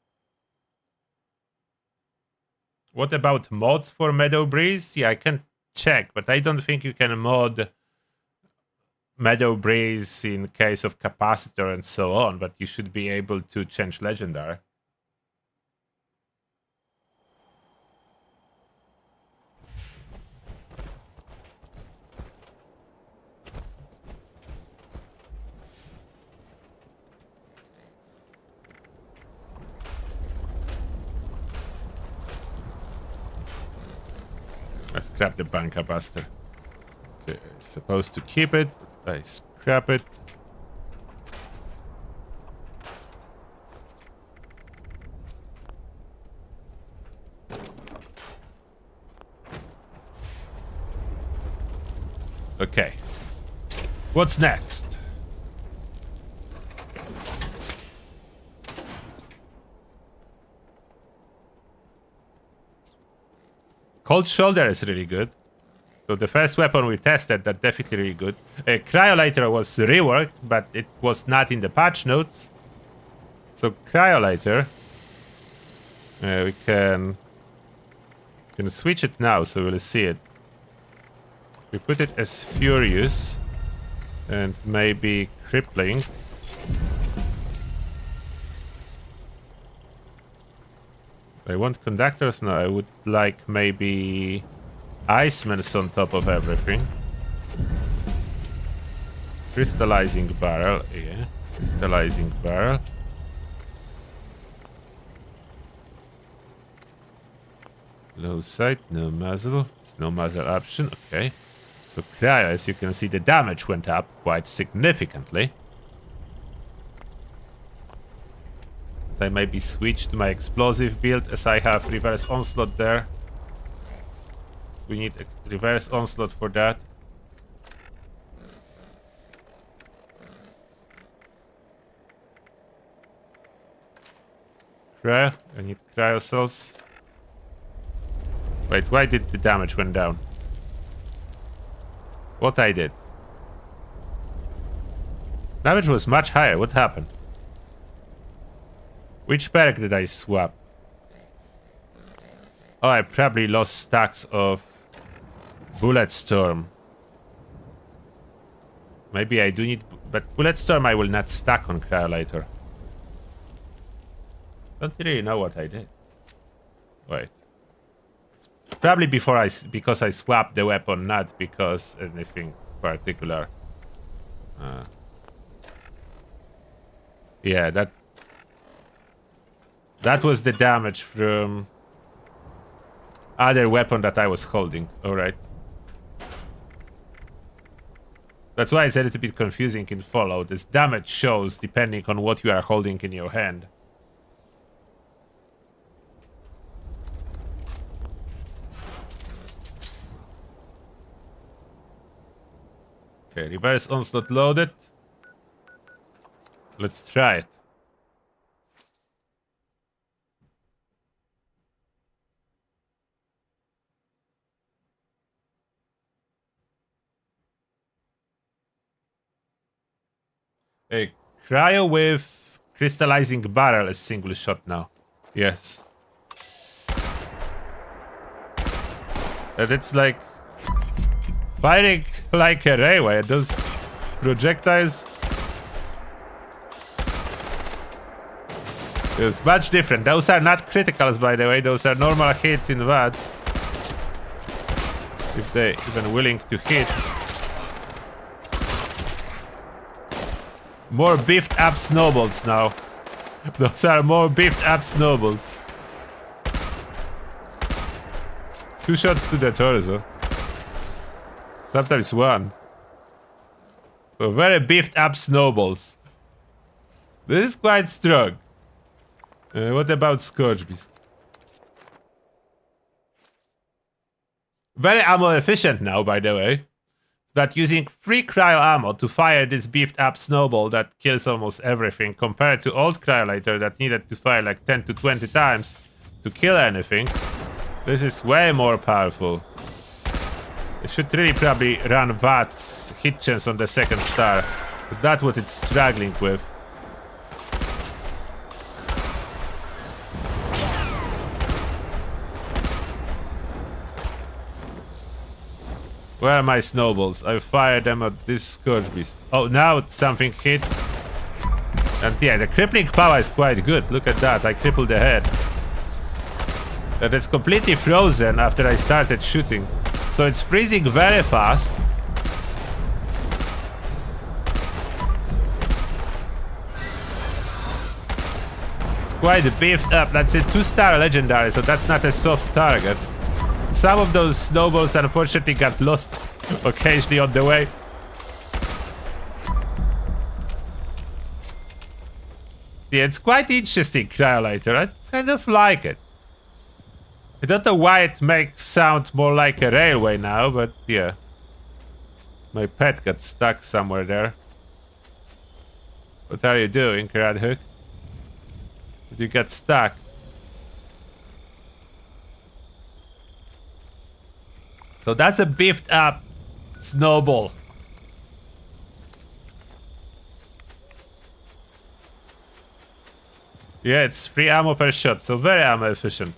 What about mods for Meadow Breeze? Yeah, I can check, but I don't think you can mod Meadow Breeze in case of capacitor and so on, but you should be able to change legendary. I scrap the bunker buster. Okay, supposed to keep it. I scrap it. Okay. What's next? Cold shoulder is really good. So the first weapon we tested, that definitely really good. Cryolighter was reworked, but it was not in the patch notes. So Cryolighter, we can switch it now, so we'll see it. We put it as Furious and maybe Crippling. I want conductors? No, I would like maybe Iceman's on top of everything. Crystallizing barrel, yeah. Crystallizing barrel. Low sight, no muzzle. There's no muzzle option, okay. So cryo, as you can see, the damage went up quite significantly. I maybe switch to my explosive build as I have reverse onslaught there. We need reverse onslaught for that. Cryo, I need cryo cells. Wait, why did the damage went down? What I did? Damage was much higher, what happened? Which perk did I swap? Oh, I probably lost stacks of Bullet Storm. Maybe I do need... But Bullet Storm I will not stack on Cryolighter. Don't really know what I did. Wait. Probably because I swapped the weapon, not because anything particular. Yeah, that was the damage from other weapon that I was holding. Alright. That's why it's a little bit confusing in Fallout. This damage shows depending on what you are holding in your hand. Okay, reverse onslaught loaded. Let's try it. A cryo with crystallizing barrel is single shot now. Yes. And it's like firing like a railway. Those projectiles is much different. Those are not criticals, by the way. Those are normal hits in VAD. If they're even willing to hit. More beefed up snowballs now. Those are more beefed up snowballs. 2 shots to the torso. Sometimes 1. So very beefed up snowballs. This is quite strong. What about Scourge Beast? Very ammo efficient now, by the way. That using free cryo ammo to fire this beefed up snowball that kills almost everything compared to old Cryolighter that needed to fire like 10 to 20 times to kill anything. This is way more powerful. It should really probably run VAT's hit chance on the second star. Because that's what it's struggling with. Where are my snowballs? I fired them at this Scourge Beast. Oh, now something hit. And yeah, the crippling power is quite good. Look at that, I crippled the head. And it's completely frozen after I started shooting. So it's freezing very fast. It's quite beefed up. That's a 2-star legendary, so that's not a soft target. Some of those snowballs unfortunately got lost occasionally on the way. Yeah, it's quite interesting, Cryolator. I kind of like it. I don't know why it makes sound more like a railway now, but yeah. My pet got stuck somewhere there. What are you doing, Hook? You got stuck. So that's a beefed up snowball. Yeah, it's 3 ammo per shot, so very ammo efficient.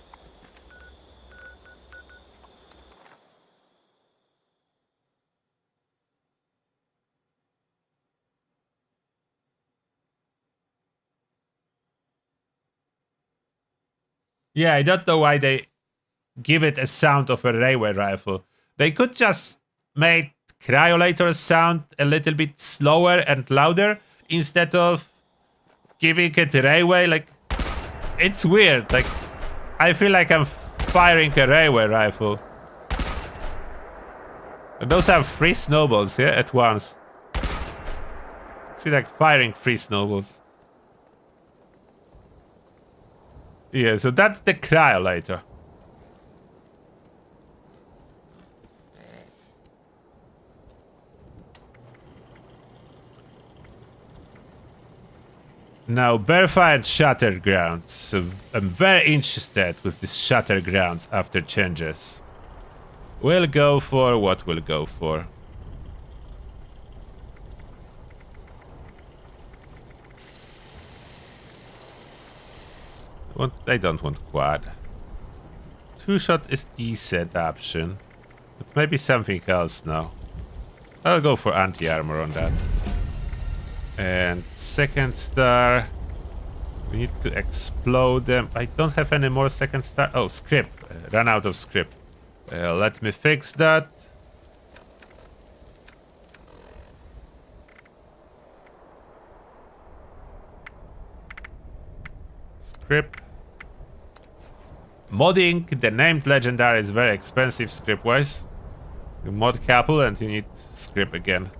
Yeah, I don't know why they give it a sound of a railway rifle. They could just make Cryolator's sound a little bit slower and louder instead of giving it railway. Like, it's weird. Like, I feel like I'm firing a railway rifle. And those have 3 snowballs, yeah, at once. I feel like firing 3 snowballs. Yeah, so that's the Cryolator. Now, Bertha and Shattered Grounds. So I'm very interested with this Shattered Grounds after changes. We'll go for what we'll go for. I don't want quad. 2-shot is decent option. But maybe something else now. I'll go for anti-armor on that. And second star. We need to explode them. I don't have any more second star. Oh, script. Ran out of script. Let me fix that. Script. Modding the named legendary is very expensive script-wise. You mod couple and you need script again.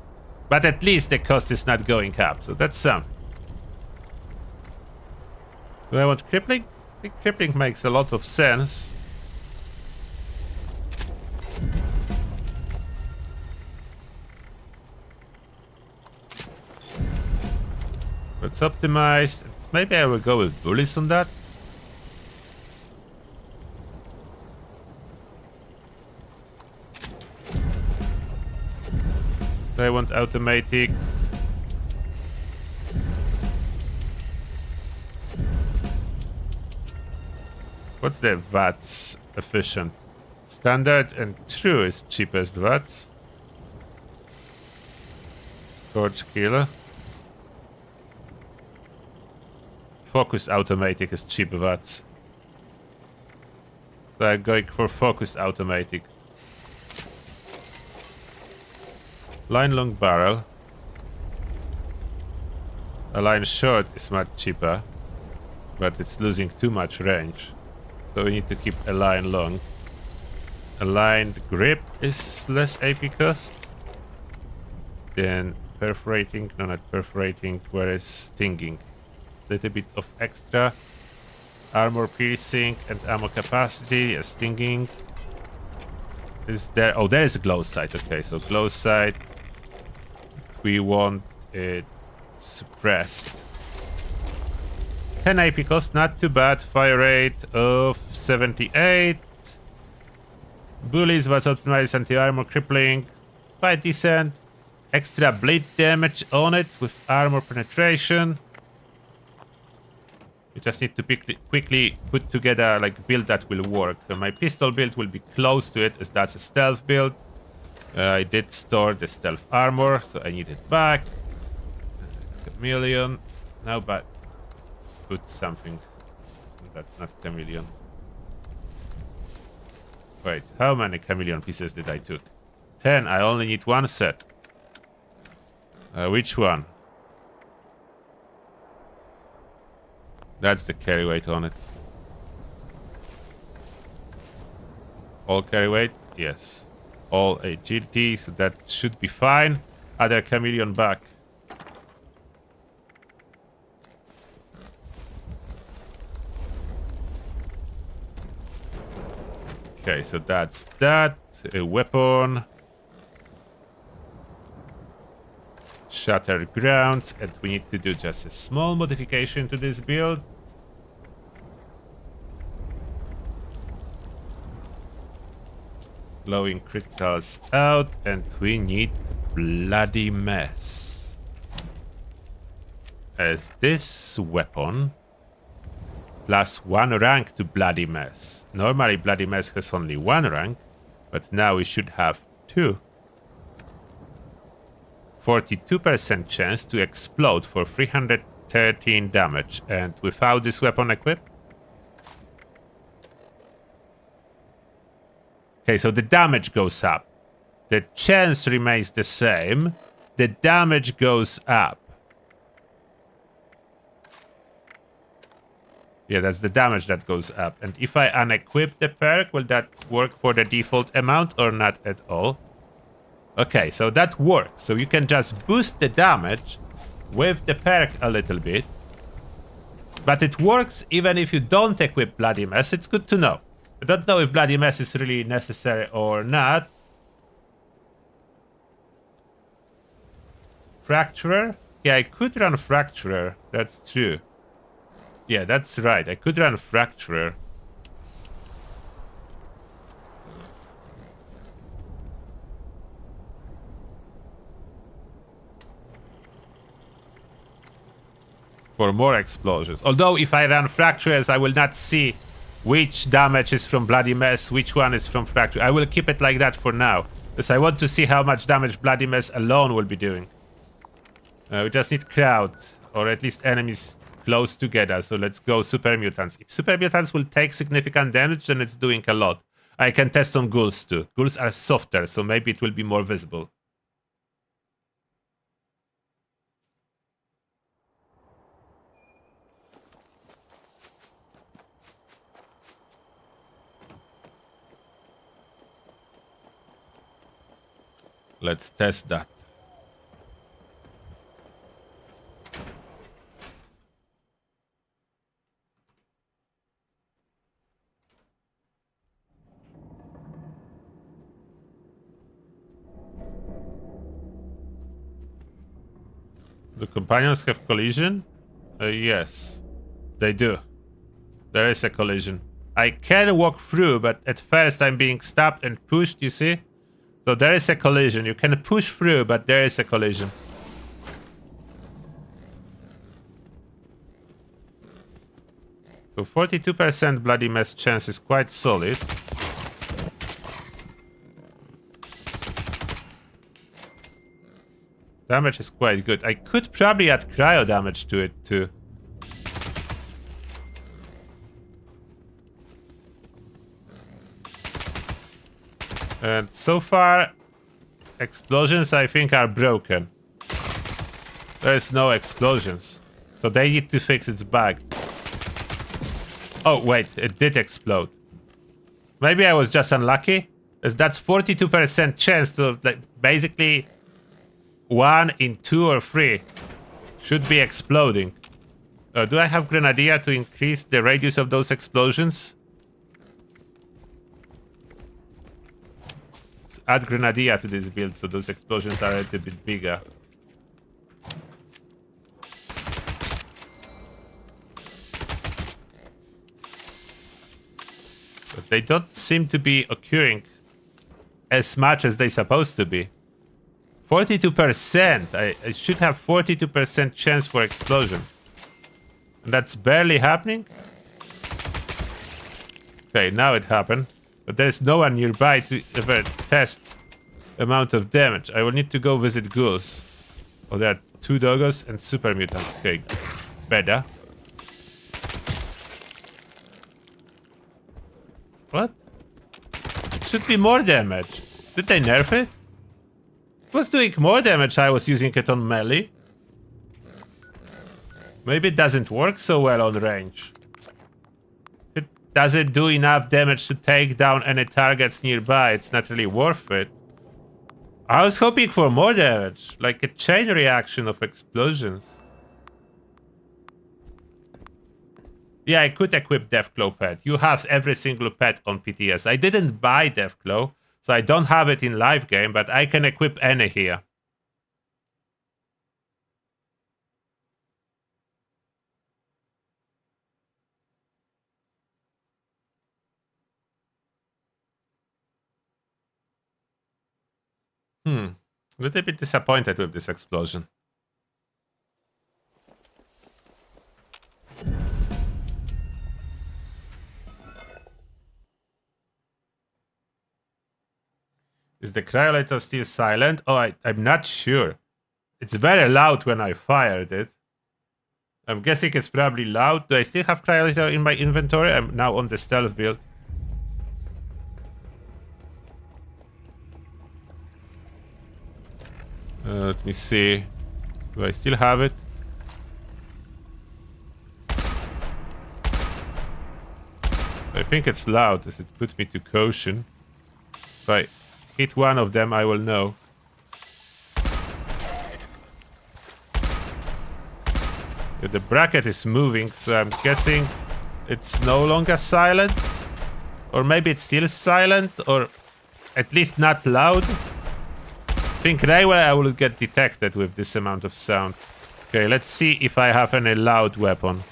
But at least the cost is not going up, so that's some. Do I want crippling? I think crippling makes a lot of sense. Let's optimize. Maybe I will go with bullies on that. I want automatic. What's the VATS efficient? Standard and true is cheapest VATS. Scorch killer. Focused automatic is cheap VATS. So I'm going for focused automatic. Line long barrel. A line short is much cheaper, but it's losing too much range. So we need to keep a line long. Aligned grip is less AP cost. Then perforating, no, not perforating, whereas stinging. Little bit of extra. Armor piercing and ammo capacity, stinging. Is there? Oh, there is a glow sight. Okay, so glow sight. We want it suppressed. 10 AP cost, not too bad. Fire rate of 78. Bullies was optimized anti-armor crippling. Quite decent. Extra bleed damage on it with armor penetration. We just need to quickly put together like a build that will work. So my pistol build will be close to it as that's a stealth build. I did store the stealth armor, so I need it back. Chameleon. Now back. Put something. That's not chameleon. Wait, how many chameleon pieces did I took? 10. I only need 1 set. Which one? That's the carry weight on it. All carry weight? Yes. All agility, so that should be fine. Other chameleon back. Okay, so that's that. A weapon. Shattered grounds, and we need to do just a small modification to this build. Blowing criticals out, and we need bloody mess. As this weapon plus 1 rank to bloody mess. Normally bloody mess has only 1 rank, but now we should have 2. 42% chance to explode for 313 damage, and without this weapon equipped. Okay, so the damage goes up. The chance remains the same. The damage goes up. Yeah, that's the damage that goes up. And if I unequip the perk, will that work for the default amount or not at all? Okay, so that works. So you can just boost the damage with the perk a little bit. But it works even if you don't equip Bloody Mess. It's good to know. I don't know if Bloody Mess is really necessary or not. Fracturer? Yeah, I could run Fracturer. That's true. Yeah, that's right. I could run Fracturer. For more explosions. Although if I run Fracturers, I will not see which damage is from Bloody Mess, which one is from Fracture. I will keep it like that for now, because I want to see how much damage Bloody Mess alone will be doing. We just need crowd, or at least enemies close together. So let's go Super Mutants. If Super Mutants will take significant damage, then it's doing a lot. I can test on Ghouls too. Ghouls are softer, so maybe it will be more visible. Let's test that. Do companions have collision? Yes, they do. There is a collision. I can walk through, but at first I'm being stopped and pushed, you see? So there is a collision. You can push through, but there is a collision. So 42% Bloody Mess chance is quite solid. Damage is quite good. I could probably add cryo damage to it too. And so far, explosions I think are broken. There's no explosions. So they need to fix its bug. Oh wait, it did explode. Maybe I was just unlucky. As that's 42% chance to, like, basically 1 in 2 or 3 should be exploding. Do I have Grenadier to increase the radius of those explosions? Let's add Grenadier to this build so those explosions are a little bit bigger. But they don't seem to be occurring as much as they're supposed to be. 42%. I should have 42% chance for explosion. And that's barely happening. Okay, now it happened. But there's no one nearby to ever test amount of damage. I will need to go visit ghouls. Oh, there are 2 doggos and super mutants. Okay, better. What? It should be more damage. Did they nerf it? It was doing more damage. I was using it on melee. Maybe it doesn't work so well on range. does it do enough damage to take down any targets nearby? It's not really worth it. I was hoping for more damage, like a chain reaction of explosions. Yeah, I could equip Deathclaw pet. You have every single pet on PTS. I didn't buy Deathclaw, so I don't have it in live game, but I can equip any here. A little bit disappointed with this explosion. Is the cryolator still silent? Oh, I'm not sure. It's very loud when I fired it. I'm guessing it's probably loud. Do I still have cryolator in my inventory? I'm now on the stealth build. Let me see. Do I still have it? I think it's loud, as it put me to caution. If I hit one of them, I will know. Yeah, the bracket is moving, so I'm guessing it's no longer silent. Or maybe it's still silent, or at least not loud. I think right away I will get detected with this amount of sound. Okay, let's see if I have any loud weapon.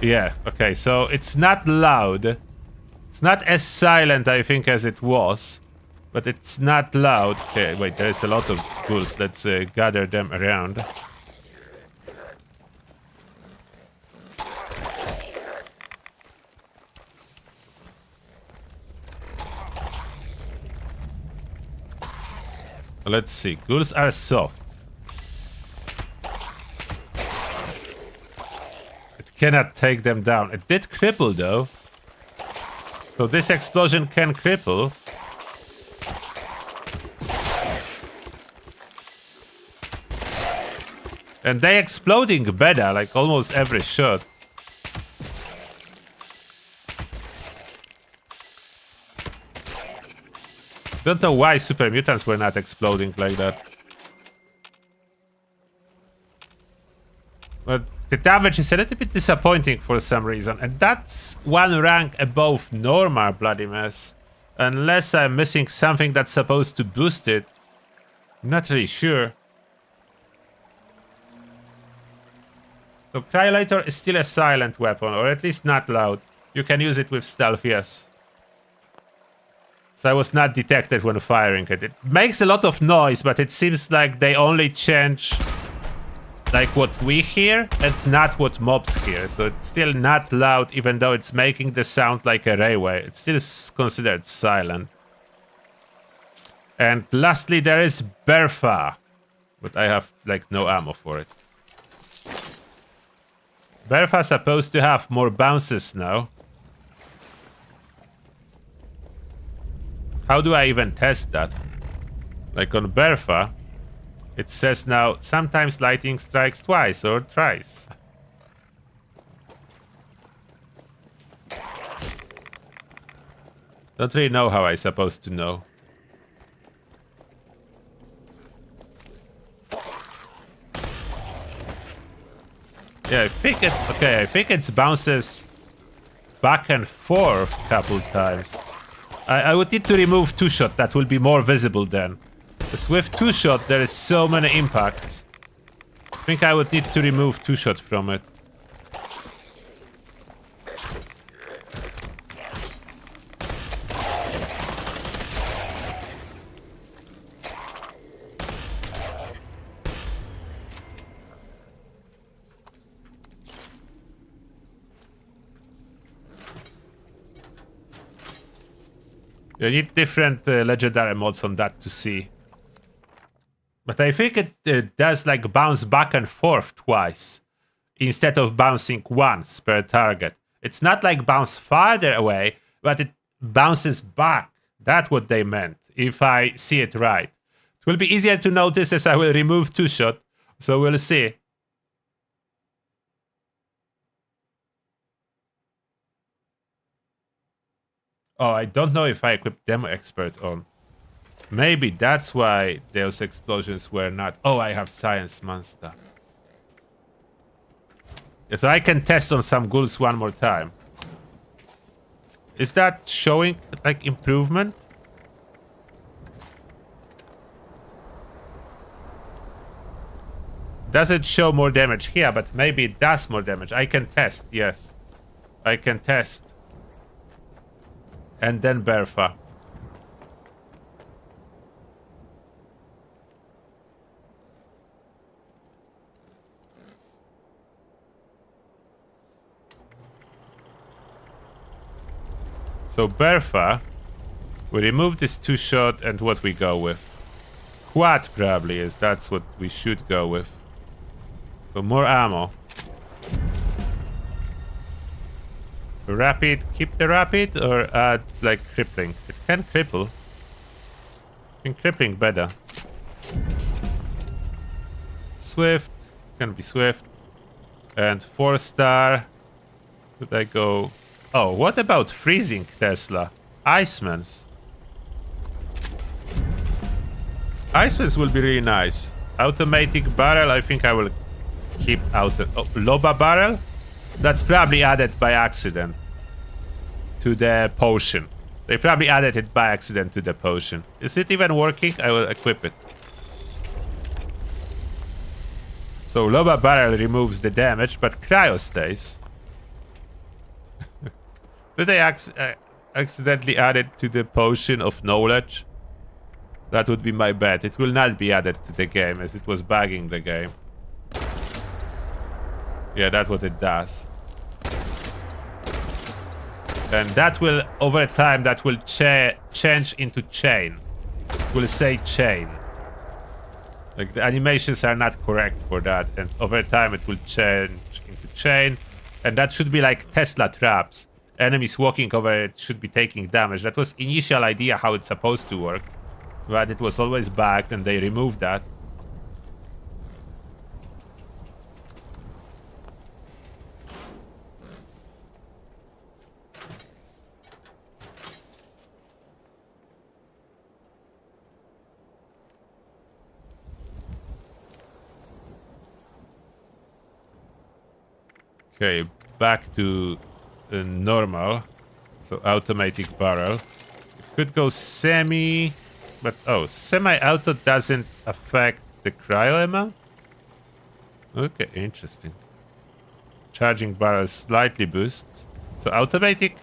Yeah, okay, so it's not loud. It's not as silent, I think, as it was. But it's not loud. Okay, wait, there's a lot of ghouls. Let's gather them around. Let's see. Ghouls are soft. It cannot take them down. It did cripple, though. So this explosion can cripple. And they exploding better, like almost every shot. Don't know why super mutants were not exploding like that. But the damage is a little bit disappointing for some reason. And that's one rank above normal bloody mess. Unless I'm missing something that's supposed to boost it. I'm not really sure. So Cryolator is still a silent weapon, or at least not loud. You can use it with stealth, yes. So I was not detected when firing it. It makes a lot of noise, but it seems like they only change like what we hear and not what mobs hear. So it's still not loud, even though it's making the sound like a railway. It's still considered silent. And lastly, there is Bertha, but I have like no ammo for it. Bertha's supposed to have more bounces now. How do I even test that? Like on Bertha, it says now sometimes lightning strikes twice or thrice. Don't really know how I'm supposed to know. Yeah, I think it bounces back and forth a couple times. I would need to remove two-shot, that will be more visible then. Because with two-shot there is so many impacts. I think I would need to remove two-shot from it. You need different legendary mods on that to see. But I think it does like bounce back and forth twice instead of bouncing once per target. It's not like bounce farther away, but it bounces back. That's what they meant, if I see it right. It will be easier to notice as I will remove two-shot, so we'll see. Oh, I don't know if I equipped Demo Expert on. Maybe that's why those explosions were not... Oh, I have Science Monster. Yeah, so I can test on some ghouls one more time. Is that showing, like, improvement? Does it show more damage here? But maybe it does more damage. I can test, yes. I can test. And then Bertha. So Bertha, we remove this 2-shot and what we go with? Quad probably is, that's what we should go with. So more ammo. Rapid, keep the rapid or add like crippling? It can cripple. I think crippling better. Swift, can be swift. And 4-star. Could I go... Oh, what about freezing Tesla? Icemans. Icemans will be really nice. Automatic barrel, I think I will keep out. Oh, Loba barrel? That's probably added by accident to the potion. They probably added it by accident to the potion. Is it even working? I will equip it. So Loba barrel removes the damage, but cryo stays. Did they accidentally add it to the potion of knowledge? That would be my bet. It will not be added to the game as it was bugging the game. Yeah, that's what it does. And that will, over time, that will change into chain. It will say chain. Like, the animations are not correct for that. And over time, it will change into chain. And that should be like Tesla traps. Enemies walking over it should be taking damage. That was initial idea how it's supposed to work. But it was always bugged and they removed that. Okay, back to normal. So automatic barrel. It could go semi, but oh, semi-auto doesn't affect the cryo amount? Okay, interesting. Charging barrel slightly boosts. So automatic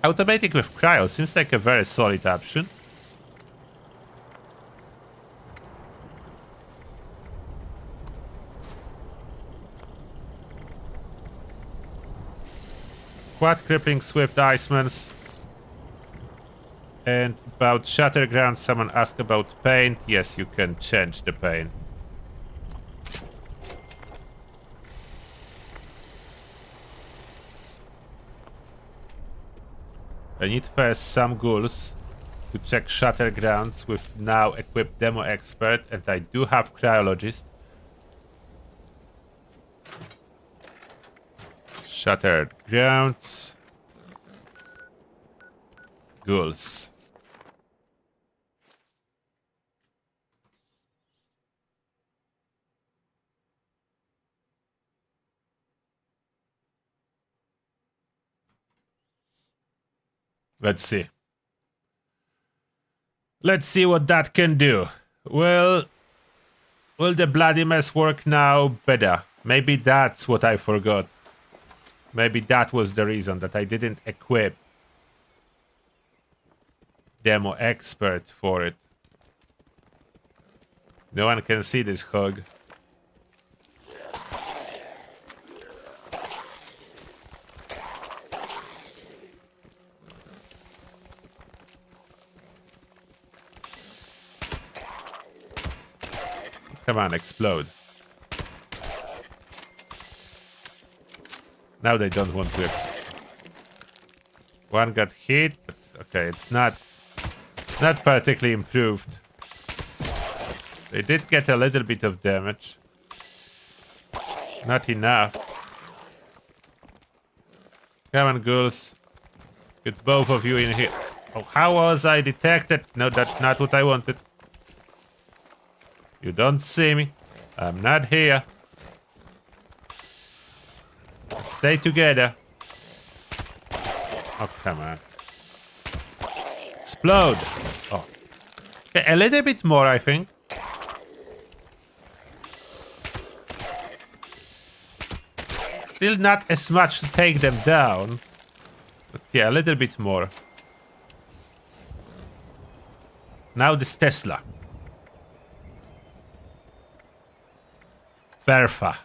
with cryo seems like a very solid option. Quad crippling swift Icemans. And about Shatterground, someone asked about paint. Yes, you can change the paint. I need first some ghouls to check Shattergrounds with now equipped Demo Expert, and I do have Cryologist. Shattered Grounds. Ghouls. Let's see. Let's see what that can do. Will the bloody mess work now better? Maybe that's what I forgot. Maybe that was the reason that I didn't equip Demo Expert for it. No one can see this hog. Come on, explode. Now they don't want to explode. One got hit, but okay, it's not particularly improved. They did get a little bit of damage. Not enough. Come on, ghouls. Get both of you in here. Oh, how was I detected? No, that's not what I wanted. You don't see me. I'm not here. Stay together. Oh, come on. Explode. Oh. Okay, a little bit more, I think. Still not as much to take them down. But yeah, a little bit more. Now this Tesla. Bertha.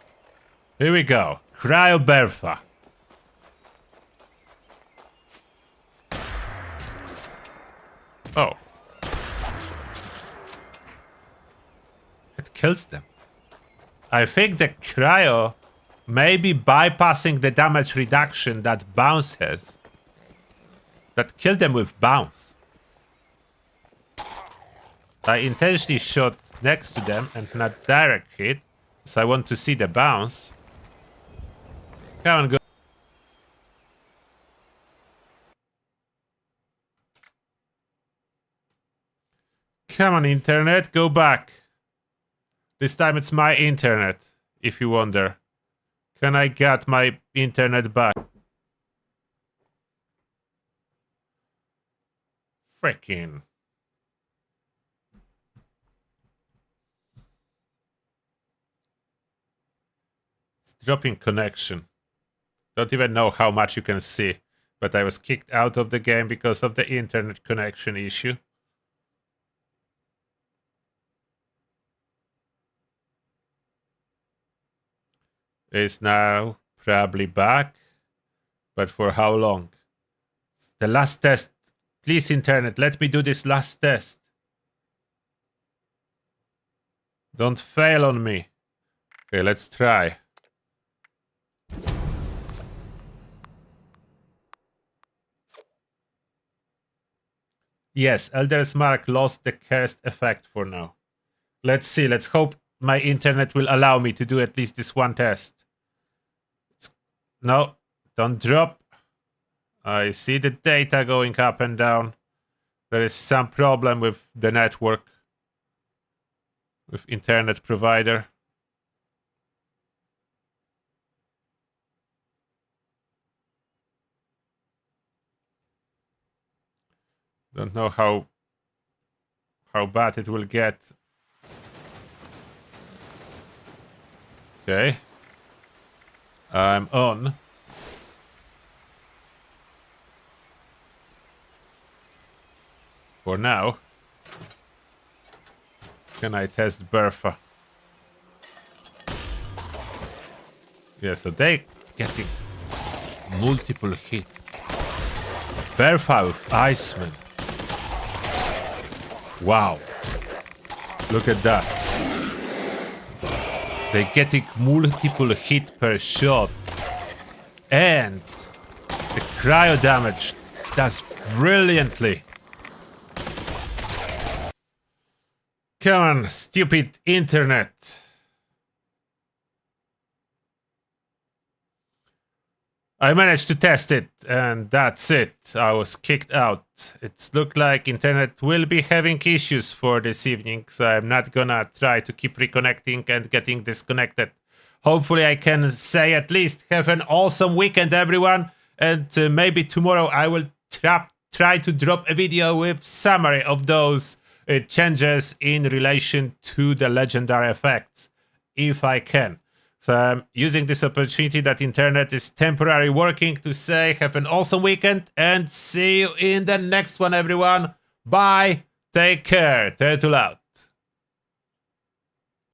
Here we go. Cryo Bertha. Oh. It kills them. I think the cryo may be bypassing the damage reduction that bounce has. That killed them with bounce. I intentionally shot next to them and not direct hit, so I want to see the bounce. Come on, go. Come on, internet, go back. This time it's my internet, if you wonder. Can I get my internet back? Frickin'. It's dropping connection. Don't even know how much you can see, but I was kicked out of the game because of the internet connection issue. Is now probably back, but for how long? The last test. Please, internet, let me do this last test. Don't fail on me. Okay, let's try. Yes, Elder's Mark lost the cursed effect for now. Let's see, let's hope my internet will allow me to do at least this one test. No, don't drop. I see the data going up and down. There is some problem with the network. With internet provider. Don't know how bad it will get. Okay. I'm on. For now. Can I test Bertha? Yeah, so they getting multiple hit. Bertha with Iceman. Wow. Look at that. They're getting multiple hit per shot. And the cryo damage does brilliantly. Come on, stupid internet. I managed to test it, and that's it. I was kicked out. It looked like internet will be having issues for this evening, so I'm not gonna try to keep reconnecting and getting disconnected. Hopefully I can say at least have an awesome weekend, everyone, and maybe tomorrow I will try to drop a video with summary of those changes in relation to the legendary effects, if I can. So I'm using this opportunity that internet is temporarily working to say have an awesome weekend and see you in the next one, everyone. Bye. Take care. Turtle out.